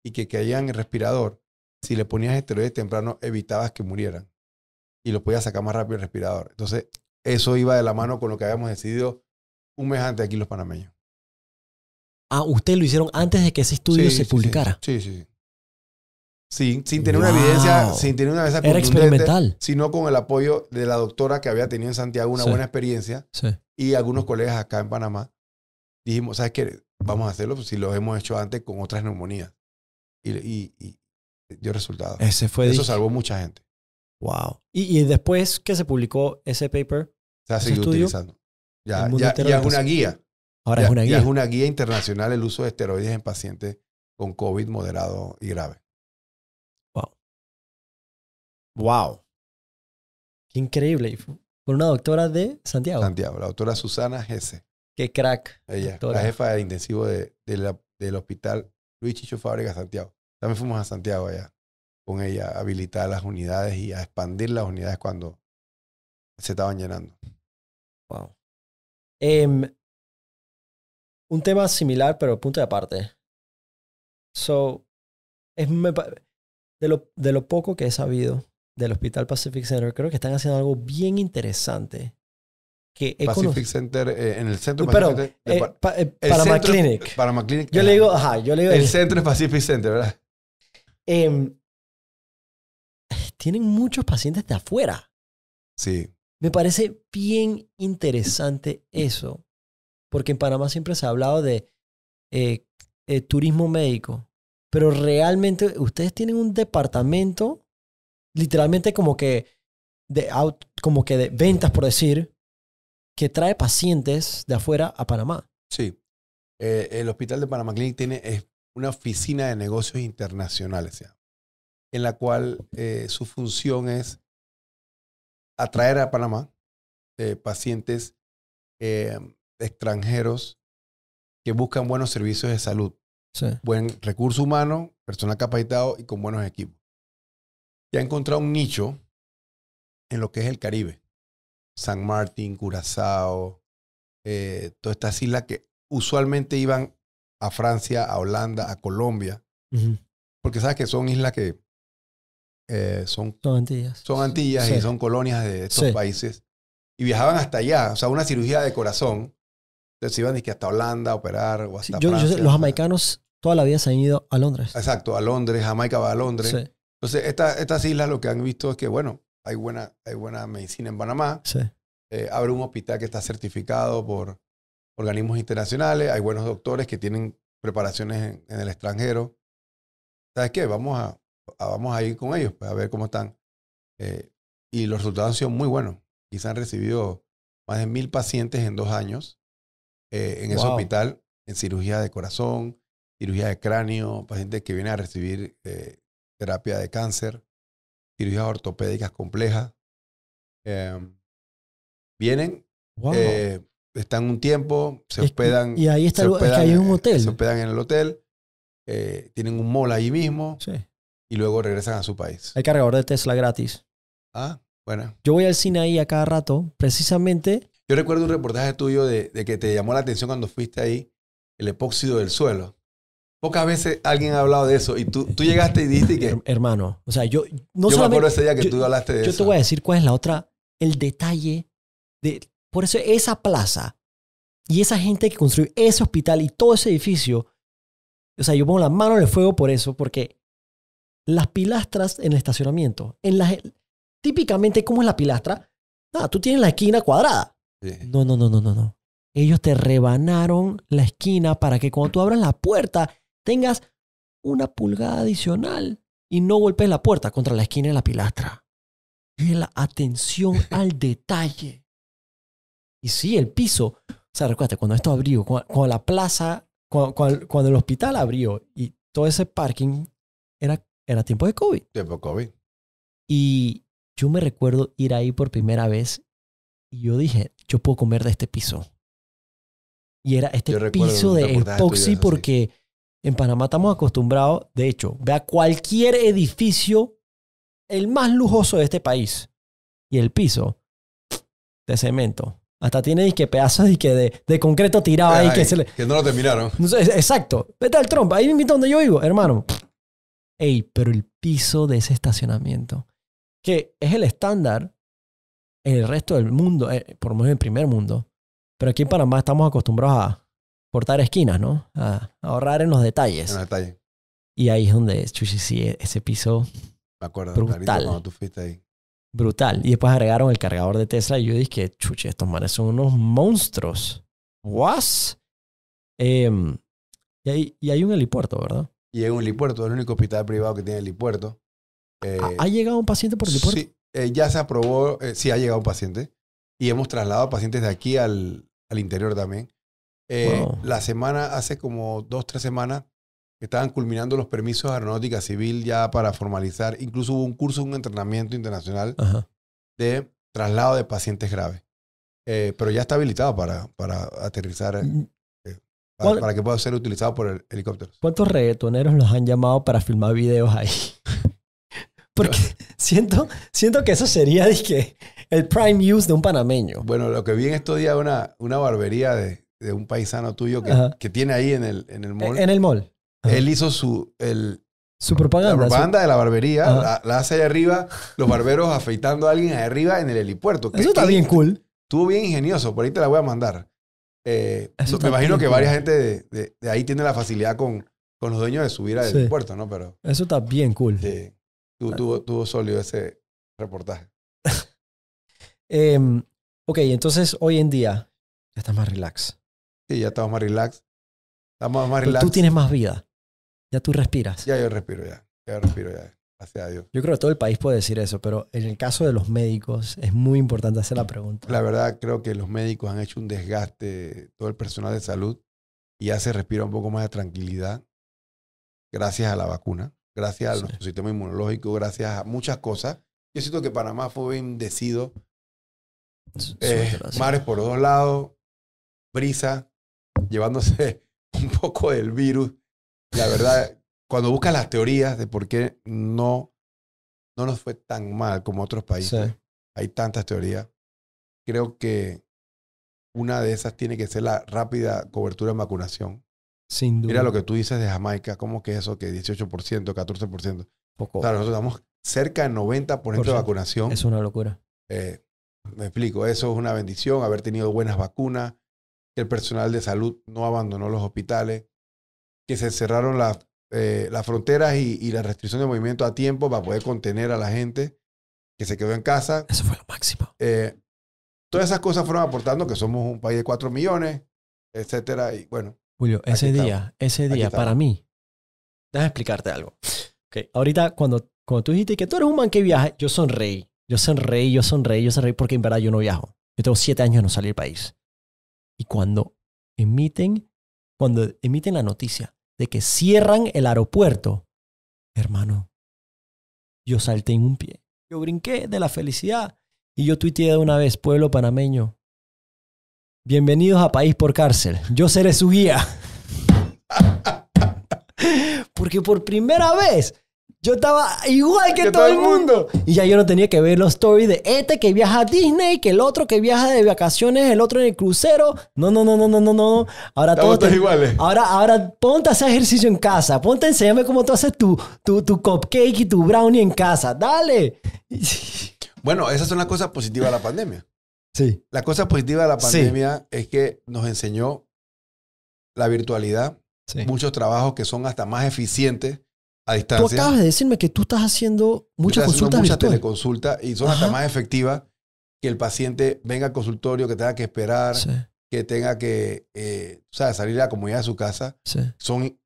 y que caían en el respirador, si le ponías esteroides temprano, evitabas que murieran. Y lo podías sacar más rápido el respirador. Entonces, eso iba de la mano con lo que habíamos decidido un mes antes aquí los panameños. Ah, ustedes lo hicieron antes de que ese estudio se publicara. Sí. Sin tener una evidencia, Era experimental. Sino con el apoyo de la doctora que había tenido en Santiago una buena experiencia y algunos colegas acá en Panamá. Dijimos, ¿sabes qué? Vamos a hacerlo pues, si lo hemos hecho antes con otras neumonías. Y dio resultados. Eso salvó mucha gente. Wow. Y después que se publicó ese paper, Se ha seguido utilizando. Ya es una guía. Ahora es una guía. Ya es una guía internacional el uso de esteroides en pacientes con COVID moderado y grave. Wow. Wow. Qué increíble. Con una doctora de Santiago. Santiago, la doctora Susana Gese. Qué crack. Ella, doctora. la jefa de intensivo del hospital Luis Chicho Fábrega, Santiago. También fuimos a Santiago allá con ella a habilitar las unidades y a expandir las unidades cuando se estaban llenando. Wow. Un tema similar, pero punto de aparte. De lo poco que he sabido del Hospital Pacific Center, creo que están haciendo algo bien interesante. Pacific Center, en el centro Perdón, Panama Clinic. Panama Clinic. Yo le digo el centro es Pacific Center, ¿verdad? Tienen muchos pacientes de afuera. Sí. Me parece bien interesante eso. Porque en Panamá siempre se ha hablado de turismo médico. Pero realmente ustedes tienen un departamento, literalmente como que de ventas, por decir, que trae pacientes de afuera a Panamá. Sí. El Hospital de Panama Clinic tiene una oficina de negocios internacionales, ¿sí? En la cual su función es atraer a Panamá pacientes extranjeros que buscan buenos servicios de salud, sí. Buen recurso humano, personal capacitado y con buenos equipos. Y ha encontrado un nicho en lo que es el Caribe. San Martín, Curazao, todas estas islas que usualmente iban a Francia, a Holanda, a Colombia, porque sabes que son islas que son Antillas. Son Antillas, sí. Y son colonias de estos países. Y viajaban hasta allá, o sea, una cirugía de corazón. Entonces iban hasta Holanda a operar o hasta Francia. Los jamaicanos toda la vida se han ido a Londres. Exacto, a Londres, Jamaica va a Londres. Sí. Entonces estas islas lo que han visto es que, bueno, hay buena medicina en Panamá. Sí. Abre un hospital que está certificado por organismos internacionales. Hay buenos doctores que tienen preparaciones en el extranjero. ¿Sabes qué? Vamos a ir con ellos para ver cómo están. Y los resultados han sido muy buenos. Y se han recibido más de 1,000 pacientes en 2 años en ese hospital, en cirugía de corazón, cirugía de cráneo, pacientes que vienen a recibir terapia de cáncer, cirugías ortopédicas complejas. Vienen, están un tiempo, se hospedan. Y ahí está es que hay un hotel. Se hospedan en el hotel, tienen un mall ahí mismo, sí. Y luego regresan a su país. Hay cargador de Tesla gratis. Ah, bueno. Yo voy al cine ahí a cada rato, precisamente. Yo recuerdo un reportaje tuyo de que te llamó la atención cuando fuiste ahí, el epóxido del suelo. Pocas veces alguien ha hablado de eso y tú llegaste y dijiste que... Hermano, o sea, yo me acuerdo ese día que tú hablaste de eso. Yo te voy a decir cuál es la otra, el detalle de... Por eso esa plaza y esa gente que construyó ese hospital y todo ese edificio, o sea, yo pongo la mano en el fuego por eso, porque las pilastras en el estacionamiento, típicamente, ¿cómo es la pilastra? Nada, tú tienes la esquina cuadrada. Sí. No. Ellos te rebanaron la esquina para que cuando tú abras la puerta tengas 1 pulgada adicional y no golpees la puerta contra la esquina de la pilastra. Y la atención al detalle. Y sí, el piso. O sea, recuerda, cuando esto abrió, cuando la plaza, cuando el hospital abrió y todo ese parking era tiempo de COVID. Tiempo de COVID. Y yo me recuerdo ir ahí por primera vez y yo dije, yo puedo comer de este piso. Y era este piso de epoxi porque en Panamá estamos acostumbrados, de hecho, vea cualquier edificio, el más lujoso de este país, y el piso de cemento. Hasta tiene pedazos de concreto tirado ahí. Que no lo terminaron. Exacto. Vete al Trump, ahí mismo donde yo vivo, hermano. Ey, pero el piso de ese estacionamiento, que es el estándar en el resto del mundo, por lo menos en el primer mundo. Pero aquí en Panamá estamos acostumbrados a cortar esquinas, ¿no? A ahorrar en los detalles. En los detalles. Y ahí es donde, chuchi, sí, ese piso me acuerdo, brutal. Cuando tú fuiste ahí. Brutal. Y después agregaron el cargador de Tesla y yo dije, chuchi, estos manes son unos monstruos. ¿What? Y hay un helipuerto, ¿verdad? Y hay un helipuerto, es el único hospital privado que tiene helipuerto. ¿Ha llegado un paciente por helipuerto? Sí, ya se aprobó, sí ha llegado un paciente y hemos trasladado pacientes de aquí al interior también. Wow. La semana, hace como 2, 3 semanas, estaban culminando los permisos de aeronáutica civil ya para formalizar. Incluso hubo un curso, un entrenamiento internacional Ajá. de traslado de pacientes graves. Pero ya está habilitado para aterrizar, para que pueda ser utilizado por el helicóptero. ¿Cuántos reggaetoneros los han llamado para filmar videos ahí? Porque siento que eso sería dizque, el prime use de un panameño. Bueno, lo que vi en estos días una barbería de un paisano tuyo que tiene ahí en el mall. En el mall. Ajá. Él hizo su propaganda. La propaganda de la barbería, la hace ahí arriba, los barberos afeitando a alguien ahí arriba en el helipuerto. Eso está bien cool. Estuvo bien ingenioso, por ahí te la voy a mandar. Me imagino que varias gente de ahí tiene la facilidad con los dueños de subir al helipuerto, ¿no? Pero eso está bien cool. Sí, tuvo sólido ese reportaje. Ok, entonces hoy en día ya estás más relax. Sí, ya estamos más relax. Pero tú tienes más vida. Ya tú respiras. Ya yo respiro ya. Gracias a Dios. Yo creo que todo el país puede decir eso, pero en el caso de los médicos es muy importante hacer la pregunta. La verdad, creo que los médicos han hecho un desgaste, todo el personal de salud, y ya se respira un poco más de tranquilidad gracias a la vacuna, gracias a nuestro sistema inmunológico, gracias a muchas cosas. Yo siento que Panamá fue bendecido. Mares por los dos lados, brisa, llevándose un poco del virus. La verdad, cuando buscas las teorías de por qué no nos fue tan mal como otros países, hay tantas teorías. Creo que una de esas tiene que ser la rápida cobertura en vacunación. Sin duda. Mira lo que tú dices de Jamaica, ¿cómo que eso? Que 18%, 14%. Poco. Claro, nosotros estamos cerca del 90% de vacunación. Es una locura. Me explico, eso es una bendición, haber tenido buenas vacunas, que el personal de salud no abandonó los hospitales, que se cerraron las fronteras y la restricción de movimiento a tiempo para poder contener a la gente que se quedó en casa. Eso fue lo máximo. Todas esas cosas fueron aportando que somos un país de 4 millones, etcétera. Y bueno. Julio, ese día para mí, déjame explicarte algo. Okay. Ahorita cuando tú dijiste que tú eres un man que viaja, yo sonreí, porque en verdad yo no viajo. Yo tengo 7 años de no salir del país. Y cuando emiten la noticia de que cierran el aeropuerto, hermano, yo salté en un pie. Yo brinqué de la felicidad y yo tuiteé de una vez, pueblo panameño, bienvenidos a País por Cárcel. Yo seré su guía. Porque por primera vez yo estaba igual que todo el mundo. Y ya yo no tenía que ver los stories de este que viaja a Disney, que el otro que viaja de vacaciones, el otro en el crucero. No. Ahora todos iguales. Ahora ponte a hacer ejercicio en casa. Ponte a enseñarme cómo tú haces tu cupcake y tu brownie en casa. Dale. Bueno, esas son las cosas positivas de la pandemia. Sí. La cosa positiva de la pandemia es que nos enseñó la virtualidad, muchos trabajos que son hasta más eficientes a distancia. Tú acabas de decirme que tú estás haciendo muchas consultas virtuales. Muchas teleconsultas y son hasta más efectivas que el paciente venga al consultorio, que tenga que esperar, que tenga que salir de la comodidad de su casa. Son,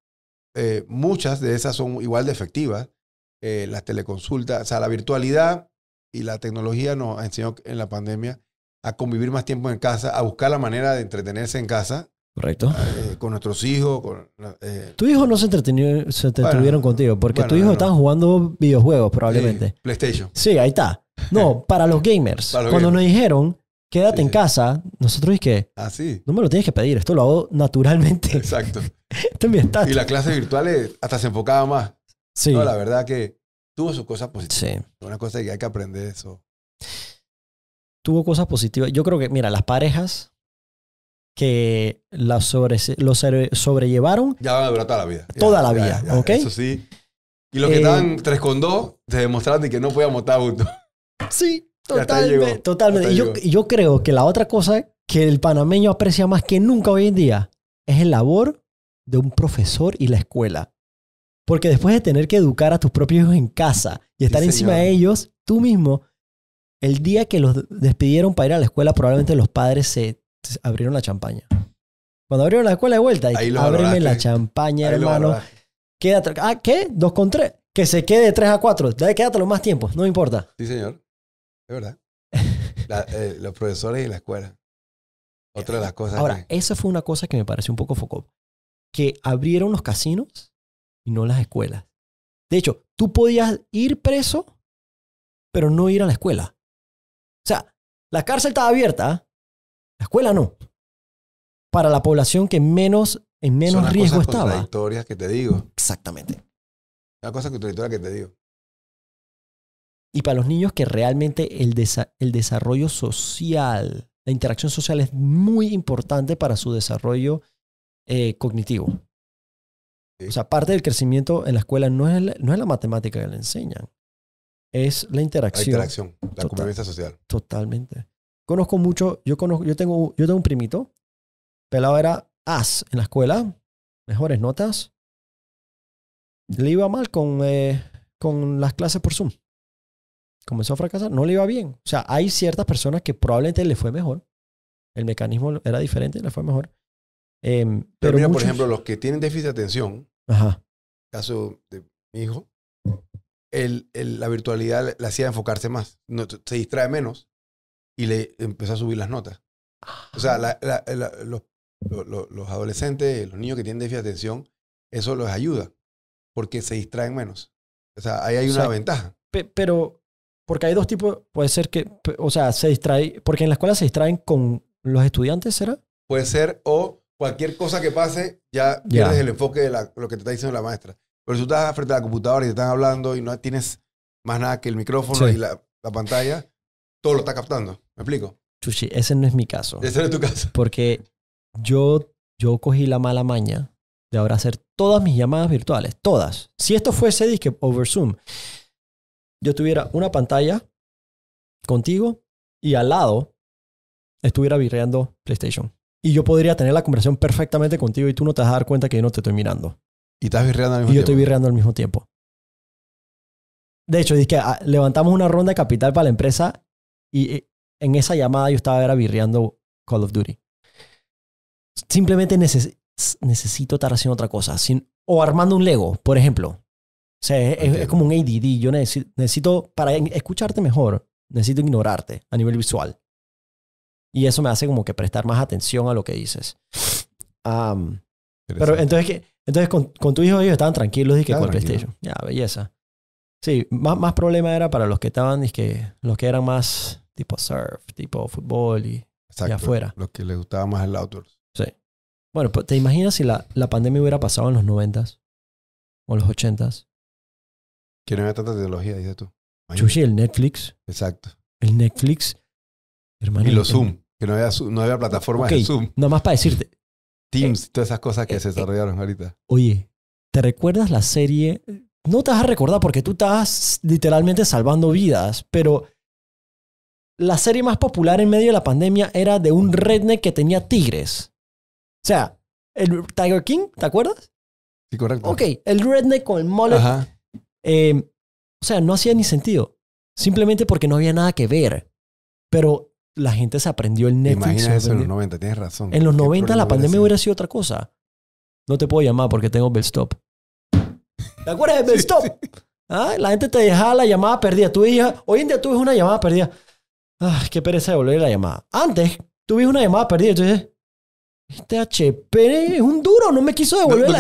muchas de esas son igual de efectivas. Las teleconsultas, o sea, la virtualidad y la tecnología nos enseñó en la pandemia a convivir más tiempo en casa, a buscar la manera de entretenerse en casa. Correcto. Con nuestros hijos. Tu hijo no se entretuvieron contigo, porque tu hijo estaba jugando videojuegos probablemente. PlayStation. Sí, ahí está. No, para los gamers. Cuando nos dijeron, quédate en casa, nosotros dijimos que no me lo tienes que pedir, esto lo hago naturalmente. Exacto. Este es mi estatus. Y las clases virtuales hasta se enfocaba más. Sí. No, la verdad que tuvo sus cosas positivas. Sí. Una cosa que hay que aprender eso. Tuvo cosas positivas. Yo creo que, mira, las parejas que lo sobrellevaron. Ya van a durar toda la vida. Toda la vida, ¿ok? Eso sí. Y los que estaban 3 con 2 se demostraron de que no podíamos estar juntos. Sí, totalmente. Y yo creo que la otra cosa que el panameño aprecia más que nunca hoy en día es el labor de un profesor y la escuela. Porque después de tener que educar a tus propios hijos en casa y estar encima de ellos, tú mismo, el día que los despidieron para ir a la escuela, probablemente los padres se abrieron la champaña. Cuando abrieron la escuela de vuelta, ábreme la champaña, hermano. Quédate. ¿Qué? 2 con 3. Que se quede 3 a 4. Dale, quédatelo más tiempo, no me importa. Sí, señor. Es verdad. Los profesores y la escuela. Otra de las cosas. Ahora, esa fue una cosa que me pareció un poco foco. Que abrieron los casinos y no las escuelas. De hecho, tú podías ir preso, pero no ir a la escuela. O sea, la cárcel estaba abierta, la escuela no. Para la población que en menos riesgo estaba. Son las cosas contradictorias que te digo. Exactamente. Una cosa contradictoria que te digo. Y para los niños que realmente el desarrollo social, la interacción social es muy importante para su desarrollo cognitivo. Sí. O sea, parte del crecimiento en la escuela no es la matemática que le enseñan. Es la interacción. La interacción, la convivencia social. Totalmente. Conozco mucho, yo tengo un primito. Pelado era as en la escuela, mejores notas. Le iba mal con las clases por Zoom. Comenzó a fracasar, no le iba bien. O sea, hay ciertas personas que probablemente le fue mejor. El mecanismo era diferente y le fue mejor. Pero mira, por ejemplo, los que tienen déficit de atención, ajá, caso de mi hijo, la virtualidad le hacía enfocarse más. No, se distrae menos y le empezó a subir las notas. O sea, los adolescentes, los niños que tienen déficit de atención, eso los ayuda porque se distraen menos. O sea, ahí hay una ventaja. Pero, porque hay dos tipos, puede ser que, o sea, se distrae, porque en la escuela se distraen con los estudiantes, ¿será? Puede ser, o cualquier cosa que pase, ya pierdes el enfoque de lo que te está diciendo la maestra. Pero si tú estás frente a la computadora y te están hablando y no tienes más nada que el micrófono y la pantalla, todo lo está captando. ¿Me explico? Chuchi, ese no es mi caso. Ese no es tu caso. Porque yo cogí la mala maña de ahora hacer todas mis llamadas virtuales. Todas. Si esto fuese disque over Zoom, yo tuviera una pantalla contigo y al lado estuviera virreando PlayStation. Y yo podría tener la conversación perfectamente contigo y tú no te vas a dar cuenta que yo no te estoy mirando. Y estás virreando al mismo tiempo. Y yo estoy virreando al mismo tiempo. De hecho, levantamos una ronda de capital para la empresa y en esa llamada yo estaba virreando Call of Duty. Simplemente necesito estar haciendo otra cosa. O armando un Lego, por ejemplo. O sea, es como un ADD. Yo necesito, para escucharte mejor, necesito ignorarte a nivel visual. Y eso me hace como que prestar más atención a lo que dices. Pero entonces con tu hijo ellos estaban tranquilos y que con el PlayStation. Ya, belleza. Sí, más problema era para los que estaban, los que eran más tipo surf, tipo fútbol y afuera. Los que les gustaba más el outdoors. Sí. Bueno, pues, ¿te imaginas si la pandemia hubiera pasado en los 90s o en los 80s? Que no había tanta tecnología, dices tú. Chuchi, el Netflix. Exacto. El Netflix. Hermano, y los Zoom. Que no había plataformas de Zoom. Nada más para decirte. Teams, todas esas cosas que se desarrollaron ahorita. Oye, ¿te recuerdas la serie? No te vas a recordar porque tú estás literalmente salvando vidas, pero la serie más popular en medio de la pandemia era de un redneck que tenía tigres. O sea, el Tiger King, ¿te acuerdas? Sí, correcto. Ok, el redneck con el mullet. Ajá. O sea, no hacía ni sentido. Simplemente porque no había nada que ver. Pero la gente se aprendió el Netflix. Imaginas eso en los 90, tienes razón. En los 90 la pandemia hubiera sido otra cosa. No te puedo llamar porque tengo Bellstop. ¿Te acuerdas de Bellstop? Sí. ¿Ah? La gente te dejaba la llamada perdida. Hoy en día tú ves una llamada perdida. ¡Ah, qué pereza de volver la llamada! Antes, tú ves una llamada perdida y tú dices, este HP es un duro, no me quiso devolver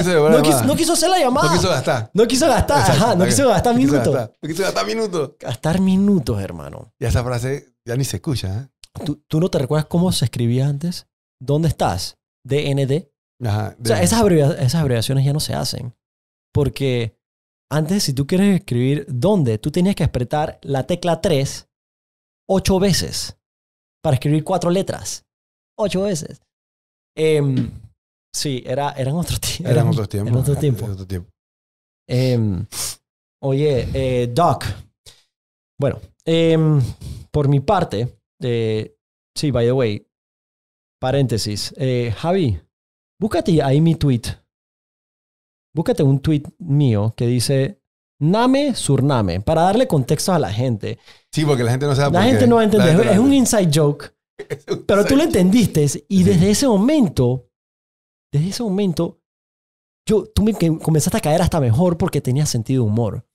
no quiso hacer la llamada. No quiso gastar. No quiso gastar, exacto, ajá, no quiso gastar minutos. No quiso gastar minutos. Gastar minutos, hermano. Y esa frase ya ni se escucha, ¿eh? ¿Tú no te recuerdas cómo se escribía antes? ¿Dónde estás? DND. Ajá. O sea, esas abreviaciones ya no se hacen. Porque antes, si tú quieres escribir ¿dónde? Tú tenías que apretar la tecla 3 8 veces para escribir 4 letras. 8 veces. Sí, eran otros tiempos. Eran otros tiempos. Eran otros tiempos. Otro tiempo. Oye, Doc. Bueno, por mi parte, sí, by the way, paréntesis. Javi, búscate ahí mi tweet. Búscate un tweet mío que dice Name Surname, para darle contexto a la gente. Sí, porque la gente no sabe por qué. La gente no va a entender. Es un inside joke. Pero tú lo entendiste y desde ese momento, tú me comenzaste a caer hasta mejor porque tenías sentido de humor.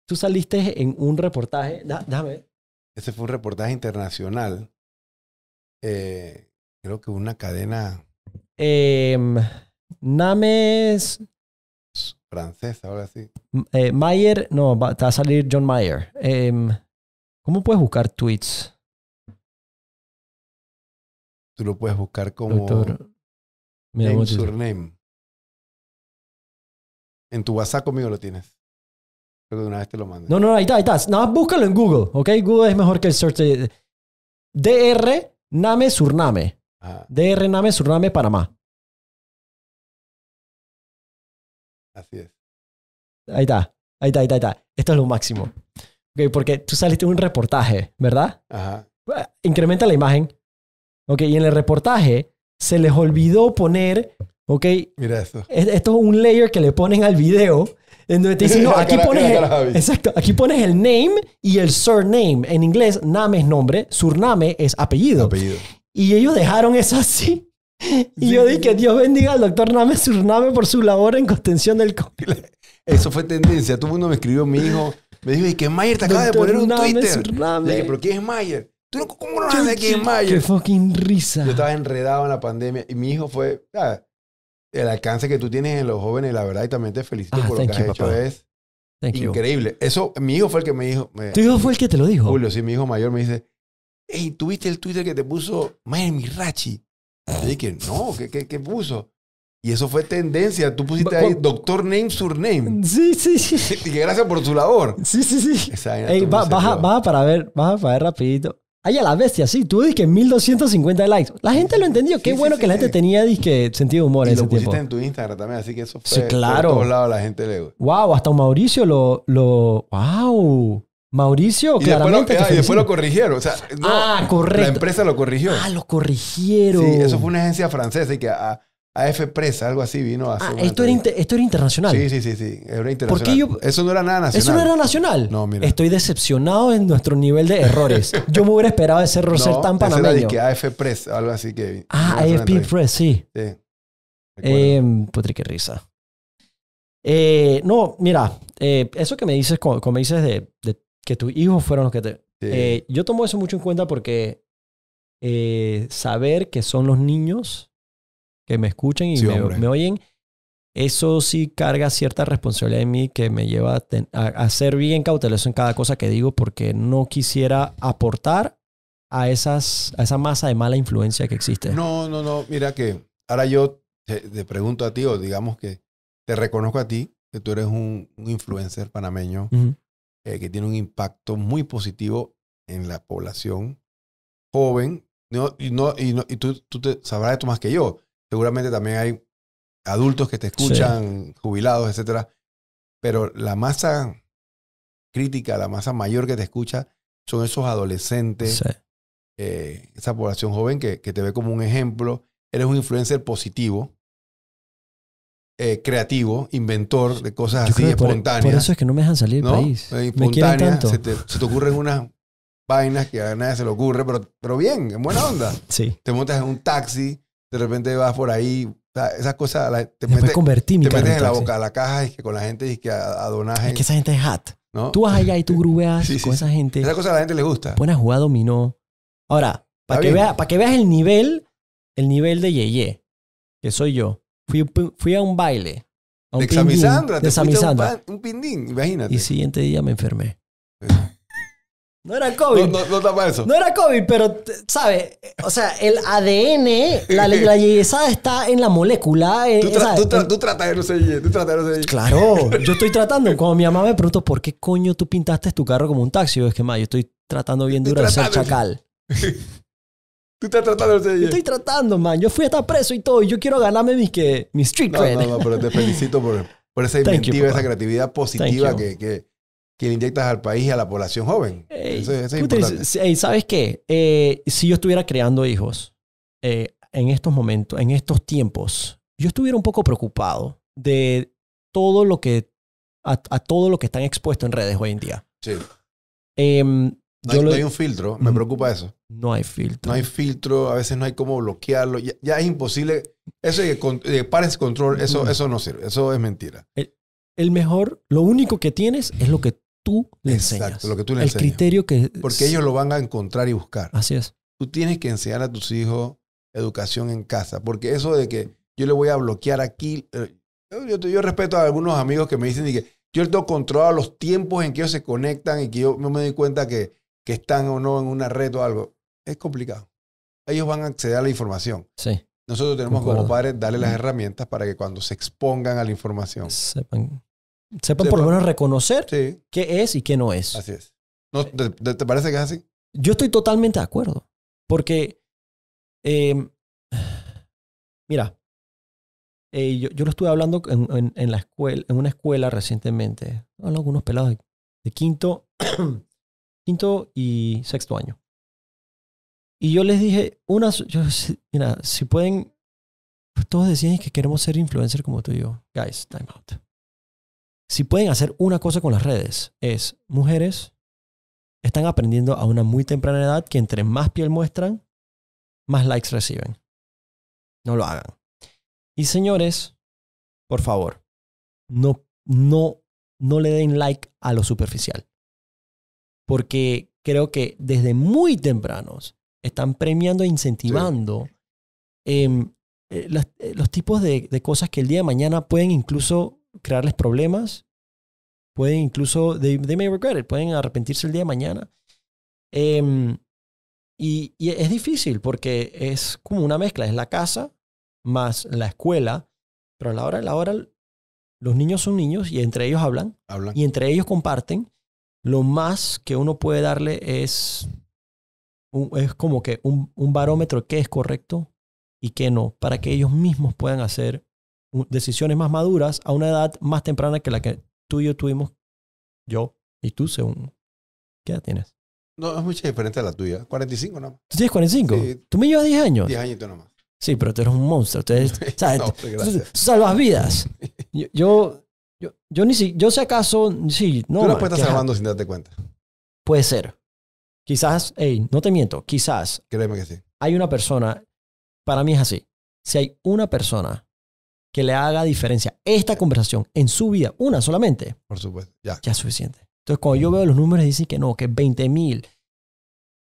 tú saliste en un reportaje. Déjame ver. Ese fue un reportaje internacional. Creo que una cadena Names... francesa, ahora sí. Mayer, no, te va a salir John Mayer. ¿Cómo puedes buscar tweets? Tú lo puedes buscar como Doctor, mira, name surname. En tu WhatsApp conmigo lo tienes. Creo que una vez te lo mandé. No, ahí está. No, búscalo en Google, ¿ok? Google es mejor que el search de... DR Name Surname. Ajá. DR Name Surname Panamá. Así es. Ahí está. Esto es lo máximo. Okay, porque tú saliste en un reportaje, ¿verdad? Ajá. Incrementa la imagen. Ok, y en el reportaje se les olvidó poner, ok, mira eso. Esto es un layer que le ponen al video en donde te dicen, no, aquí aquí pones el name y el surname. En inglés, name es nombre, surname es apellido. Y ellos dejaron eso así. Y yo dije, Dios bendiga al doctor Name Surname por su labor en contención del COVID. Eso fue tendencia. Todo el mundo me escribió, mi hijo me dijo, ¿y que Mayer te acaba de poner un Twitter? Le dije, ¿pero quién es Mayer? ¿Tú cómo no sabes quién es Mayer? Qué fucking risa. Yo estaba enredado en la pandemia y mi hijo fue... el alcance que tú tienes en los jóvenes, la verdad, y también te felicito por lo que has hecho, papá. Es increíble. Eso, mi hijo fue el que me dijo... ¿Tu hijo fue el que te lo dijo? Julio, sí, mi hijo mayor me dice, hey, ¿tú viste el Twitter que te puso Mayer Mirachi? Yo dije, no, ¿qué puso? Y eso fue tendencia. Tú pusiste ahí Doctor Name Surname. Sí. Y que gracias por su labor. Sí. Ey, baja para ver rapidito. Ay, a la bestia, sí. Tú dijiste 1250 likes. La gente lo entendió. Qué bueno que la gente tenía sentido de humor en ese tiempo. Y lo pusiste en tu Instagram también, así que eso fue... Sí, claro. Por todos lados la gente le... Wow, hasta Mauricio ¡Wow! Mauricio, claramente. Y después lo corrigieron. O sea, no, correcto. La empresa lo corrigió. Lo corrigieron. Sí, eso fue una agencia francesa y que AF Press, algo así, vino a hacer. Esto era internacional. Sí. Era internacional. Eso no era nada nacional. ¿Eso no era nacional? No, mira. Estoy decepcionado en nuestro nivel de errores. Yo me hubiera esperado ese error ser tan panameño. Era de que AF Press, algo así que... AFP Press, sí. Putri, qué risa. No, mira, eso que me dices, como me dices de que tus hijos fueron los que te... Sí. Yo tomo eso mucho en cuenta porque saber que son los niños que me escuchan y me oyen, eso sí carga cierta responsabilidad en mí que me lleva a ser bien cauteloso en cada cosa que digo porque no quisiera aportar a esa masa de mala influencia que existe. No. Mira que ahora yo te pregunto a ti, o digamos que te reconozco a ti, que tú eres un influencer panameño que tiene un impacto muy positivo en la población joven. Y tú te sabrás esto más que yo. Seguramente también hay adultos que te escuchan, jubilados, etcétera. Pero la masa crítica, la masa mayor que te escucha, son esos adolescentes, esa población joven que te ve como un ejemplo. Eres un influencer positivo, creativo, inventor de cosas así, espontáneas. Por eso es que no me dejan salir del país. Me quieren tanto. Se te ocurren unas vainas que a nadie se le ocurre, pero bien, en buena onda. Sí. Te montas en un taxi, de repente vas por ahí, o sea, esas cosas te metes en la boca, a la caja y que con la gente y que a donaje. Es que esa gente es hot. ¿No? Tú vas allá y tú grubeas con esa gente. Esa cosa a la gente le gusta. Buena jugada dominó. Ahora, para que veas el nivel de Yeye, que soy yo. Fui a un baile. A un de Xamisandra. De Xamisandra. Un pindín, imagínate. Y el siguiente día me enfermé. No era COVID. No tapa eso. No era COVID, pero, ¿sabes? O sea, el ADN, la yeyesada está en la molécula. Tú tratas de no ser Yeye. Claro, yo estoy tratando. Cuando mi mamá me preguntó, ¿por qué coño tú pintaste tu carro como un taxi? Yo es que, yo estoy tratando bien duro de ser chacal. Tú estás tratando de ser Yeye. Yo estoy tratando, man. Yo fui hasta preso y todo. Y yo quiero ganarme mi street cred. No, pero te felicito por esa inventiva, esa creatividad positiva que le inyectas al país y a la población joven. Eso es importante. ¿Sabes qué? Si yo estuviera creando hijos en estos momentos, en estos tiempos, yo estuviera un poco preocupado de todo lo que a todo lo que están expuestos en redes hoy en día. Sí. No hay un filtro. Me preocupa eso. No hay filtro. No hay filtro. A veces no hay cómo bloquearlo. Ya es imposible. Eso de pares control, eso no sirve. Eso es mentira. Lo único que tienes es lo que tú le Exacto, enseñas. lo que tú le el enseñas. criterio que... Porque ellos lo van a encontrar y buscar. Así es. Tú tienes que enseñar a tus hijos educación en casa. Porque eso de que yo le voy a bloquear aquí... Yo respeto a algunos amigos que me dicen que yo tengo controlado los tiempos en que ellos se conectan y que yo no me doy cuenta que están o no en una red o algo. Es complicado. Ellos van a acceder a la información. Sí. Nosotros tenemos Concuerdo. como padres darle las herramientas para que cuando se expongan a la información. Sepan por lo menos reconocer Sí, qué es y qué no es. así es. ¿No, te parece que es así? Yo estoy totalmente de acuerdo. Porque, mira, yo lo estuve hablando en la escuela, en una escuela recientemente. Algunos pelados de quinto y sexto año. Y yo les dije, mira, si pueden, todos decían que queremos ser influencers como tú y yo. Guys, time out. Si pueden hacer una cosa con las redes, es mujeres están aprendiendo a una muy temprana edad que entre más piel muestran, más likes reciben. No lo hagan. Y señores, por favor, no le den like a lo superficial. Porque creo que desde muy tempranos están premiando e incentivando los tipos de cosas que el día de mañana pueden incluso crearles problemas. Pueden incluso, they may regret it, pueden arrepentirse el día de mañana. Y es difícil porque es como una mezcla. Es la casa más la escuela. Pero a la hora, los niños son niños y entre ellos hablan. Y entre ellos comparten. Lo más que uno puede darle es como que un barómetro de qué es correcto y qué no, para que ellos mismos puedan hacer decisiones más maduras a una edad más temprana que la que tú y yo tuvimos, yo y tú, según ¿qué edad tienes? No, es mucha diferente a la tuya. 45 nomás. ¿Tú tienes 45? Sí. ¿Tú me llevas 10 años? 10 añitos nomás. Sí, pero tú eres un monstruo. ¿Sabes? No, Tú salvas vidas. Yo si acaso, sí, no. Tú no puedes estar salvando sin darte cuenta. Puede ser. Quizás, no te miento, quizás. Créeme que sí. Hay una persona, para mí es así. Si hay una persona que le haga diferencia esta conversación en su vida, una solamente, por supuesto, ya es suficiente. Entonces, cuando yo veo los números y dicen que no, que 20,000,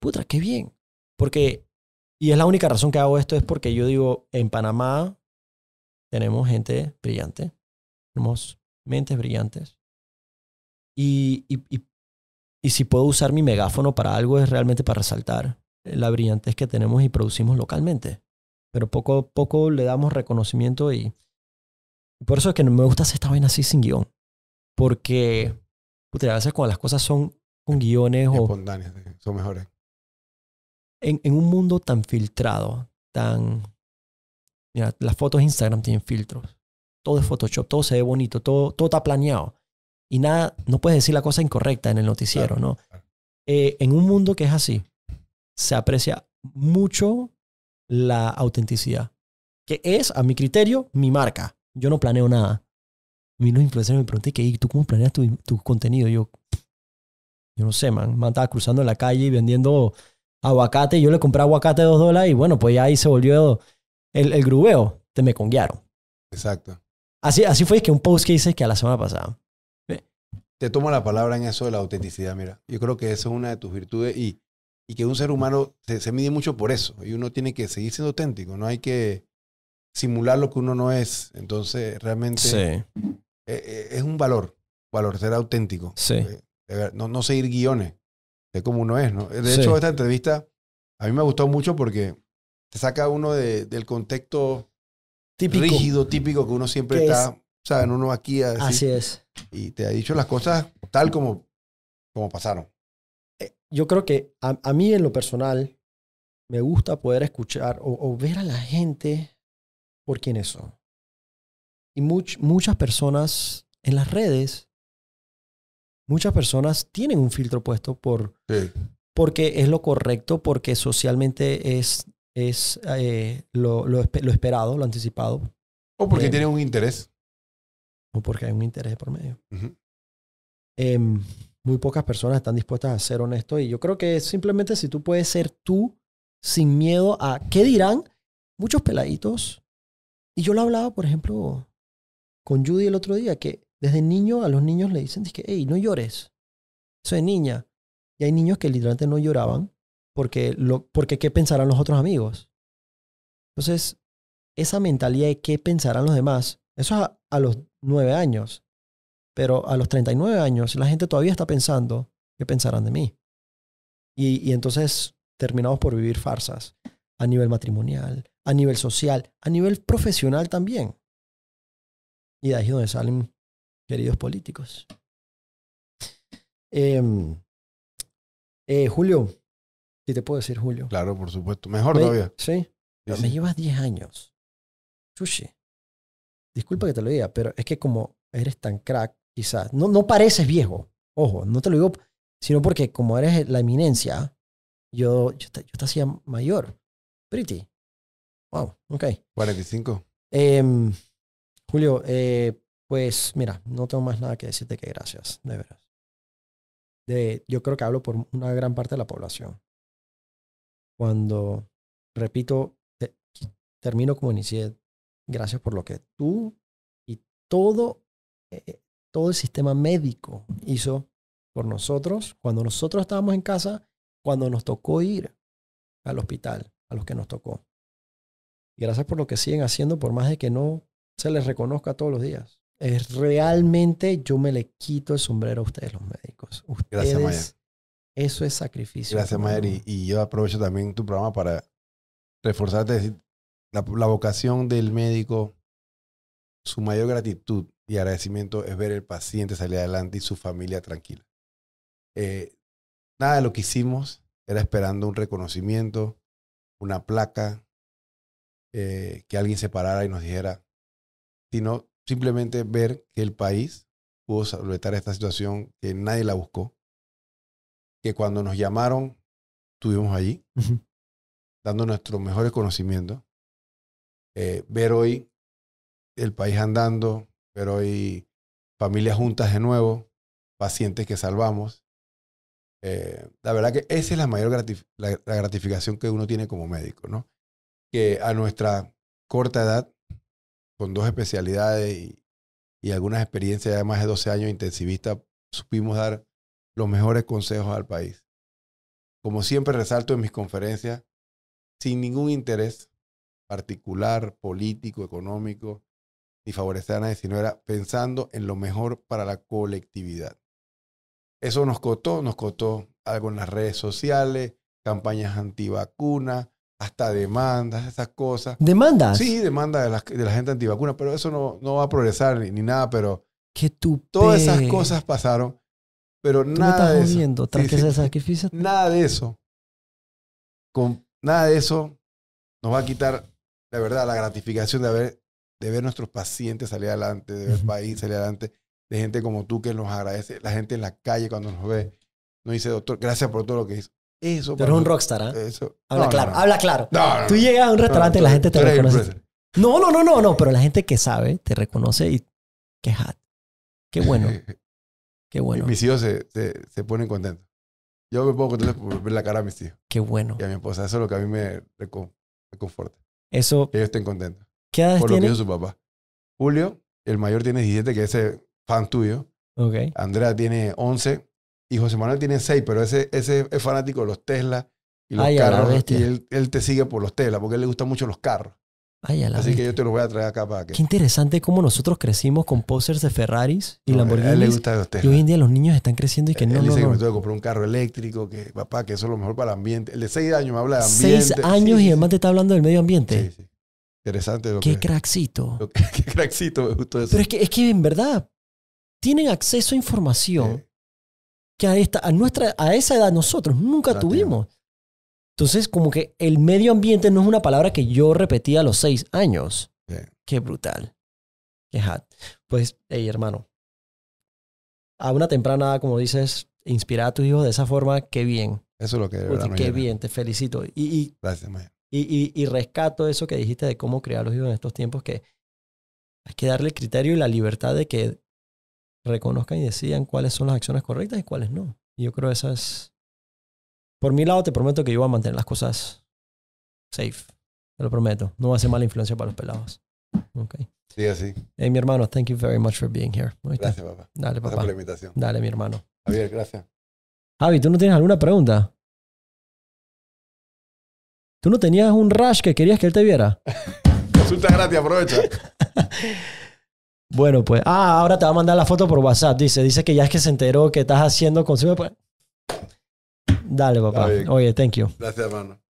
puta, qué bien. Porque, y es la única razón que hago esto, es porque yo digo, en Panamá tenemos gente brillante, tenemos mentes brillantes. Y si puedo usar mi megáfono para algo, es realmente para resaltar la brillantez que tenemos y producimos localmente. Pero poco a poco le damos reconocimiento y por eso es que me gusta hacer esta vaina así sin guión. Porque puta, a veces cuando las cosas son con guiones o espontáneas, son mejores. En un mundo tan filtrado, mira, las fotos de Instagram tienen filtros. Todo es Photoshop, todo se ve bonito, todo está planeado. Y nada, no puedes decir la cosa incorrecta en el noticiero, claro, ¿no? Claro. En un mundo que es así, se aprecia mucho la autenticidad. Que es, a mi criterio, mi marca. Yo no planeo nada. A mí los influencers me preguntan, ¿tú cómo planeas tu contenido? Yo no sé, man estaba cruzando en la calle y vendiendo aguacate. Yo le compré aguacate $2 y bueno, pues ya ahí se volvió el grubeo. Te me conguearon. Exacto. Así fue que un post que hice que a la semana pasada. Te tomo la palabra en eso de la autenticidad, mira. Yo creo que esa es una de tus virtudes y que un ser humano se mide mucho por eso. Y uno tiene que seguir siendo auténtico. No hay que simular lo que uno no es. Entonces, realmente sí. Es un valor ser auténtico. Sí. No seguir guiones de cómo uno es, ¿no? De hecho, esta entrevista a mí me gustó mucho porque te saca uno del contexto típico, rígido, típico que uno siempre está, ¿sabes? Uno aquí así es. Y te ha dicho las cosas tal como pasaron. Yo creo que a mí en lo personal me gusta poder escuchar o ver a la gente por quienes son. Y muchas personas en las redes, muchas personas tienen un filtro puesto porque es lo correcto, porque socialmente es lo esperado, lo anticipado. O porque tienen un interés. O porque hay un interés por medio. Uh-huh. Muy pocas personas están dispuestas a ser honestos y yo creo que simplemente si tú puedes ser tú sin miedo a qué dirán muchos peladitos. Y yo lo hablaba, por ejemplo, con Judy el otro día, que desde niño a los niños le dicen que, hey, no llores. eso de niña. Y hay niños que literalmente no lloraban porque qué pensarán los otros amigos. Entonces, esa mentalidad de qué pensarán los demás, eso es a los 9 años. Pero a los 39 años, la gente todavía está pensando qué pensarán de mí. Y entonces terminamos por vivir farsas a nivel matrimonial, a nivel social, a nivel profesional también. Y de ahí es donde salen queridos políticos. Julio, si te puedo decir Julio. Claro, por supuesto. Mejor todavía. Sí. Sí, Me sí. llevas 10 años. Chuchi. Disculpa que te lo diga, pero es que como eres tan crack, quizás. No pareces viejo. Ojo, no te lo digo, sino porque como eres la eminencia, yo te hacía mayor. Pretty. Wow, ok. 45. Julio, pues mira, no tengo más nada que decirte que gracias, de veras. Yo creo que hablo por una gran parte de la población. Cuando, repito, termino como inicié, gracias por lo que tú y todo el sistema médico hizo por nosotros, cuando nosotros estábamos en casa, cuando nos tocó ir al hospital, a los que nos tocó. Y gracias por lo que siguen haciendo, por más de que no se les reconozca todos los días. Realmente yo me le quito el sombrero a ustedes, los médicos. Ustedes, Gracias, Mayer. Eso es sacrificio. Gracias, Mayer. Y yo aprovecho también tu programa para reforzarte, decir, la vocación del médico, su mayor gratitud y agradecimiento es ver el paciente salir adelante y su familia tranquila. Nada de lo que hicimos era esperando un reconocimiento, una placa, que alguien se parara y nos dijera, sino simplemente ver que el país pudo solventar esta situación que nadie la buscó, que cuando nos llamaron estuvimos allí, dando nuestros mejores conocimientos, ver hoy el país andando, ver hoy familias juntas de nuevo, pacientes que salvamos. La verdad que esa es la mayor la gratificación que uno tiene como médico, ¿no? Que a nuestra corta edad, con 2 especialidades y algunas experiencias de más de 12 años intensivista, supimos dar los mejores consejos al país. Como siempre resalto en mis conferencias, sin ningún interés particular, político, económico, ni favorecer a nadie, sino era pensando en lo mejor para la colectividad. Eso nos costó algo en las redes sociales, campañas antivacunas, hasta demandas, esas cosas. ¿Demandas? Sí, demandas de la gente antivacuna, pero eso no va a progresar ni nada, pero todas todas esas cosas pasaron, pero nada de eso. Tras que se sacrificia. Nada de eso. Nada de eso nos va a quitar, la verdad, la gratificación de ver nuestros pacientes salir adelante, de ver el país salir adelante, de gente como tú que nos agradece, la gente en la calle cuando nos ve, nos dice, doctor, gracias por todo lo que hizo. Eso tú eres un rockstar, ¿eh? Eso. Habla claro, habla claro. No, tú llegas a un restaurante y la gente te reconoce. No, pero la gente que sabe te reconoce y qué hat. Qué bueno. Qué bueno. Mis hijos se ponen contentos. Yo me pongo contento por ver la cara a mis hijos. Qué bueno. Y a mi esposa. Eso es lo que a mí me conforta. Eso. Que ellos estén contentos. ¿Qué edad por lo tiene? que hizo su papá. Julio, el mayor, tiene 17, que es ese fan tuyo. Okay. Andrea tiene 11. Y José Manuel tiene 6, pero ese es fanático de los Tesla y los carros. Y él te sigue por los Tesla, porque a él le gustan mucho los carros. Así que yo te los voy a traer acá para que... Qué interesante cómo nosotros crecimos con posters de Ferraris y Lamborghinis. A él le gusta los Tesla. Y hoy en día los niños están creciendo y que él dice que me tengo que comprar un carro eléctrico, que papá, que eso es lo mejor para el ambiente. El de 6 años me habla de ambiente. 6 años y además te está hablando del medio ambiente. Sí. Interesante. Qué crackcito. Qué crackcito, me gustó eso. Pero es que en verdad tienen acceso a información que a esa edad nosotros nunca tuvimos. Entonces, como que el medio ambiente no es una palabra que yo repetía a los 6 años. Sí. Qué brutal. Qué hat. Pues, hey, hermano. A una temprana edad, como dices, inspirar a tus hijos de esa forma, qué bien. Eso es lo que de verdad qué bien, te felicito. Gracias, Maya. Y rescato eso que dijiste de cómo criar a los hijos en estos tiempos, que hay que darle el criterio y la libertad de que reconozcan y decidan cuáles son las acciones correctas y cuáles no. Y yo creo que esa es... Por mi lado, te prometo que yo voy a mantener las cosas safe. Te lo prometo. No va a ser mala influencia para los pelados. Okay. Sí, así. Hey, mi hermano, thank you very much for being here. Gracias, papá. Dale, papá. Gracias por la invitación. Dale, mi hermano. Javier, gracias. Javi, ¿tú no tienes alguna pregunta? ¿Tú no tenías un rush que querías que él te viera? Consulta gratis, aprovecha. Bueno, pues. Ahora te va a mandar la foto por WhatsApp. Dice que ya es que se enteró que estás haciendo consumo. Pues... Dale, papá. Oye, thank you. Gracias, hermano.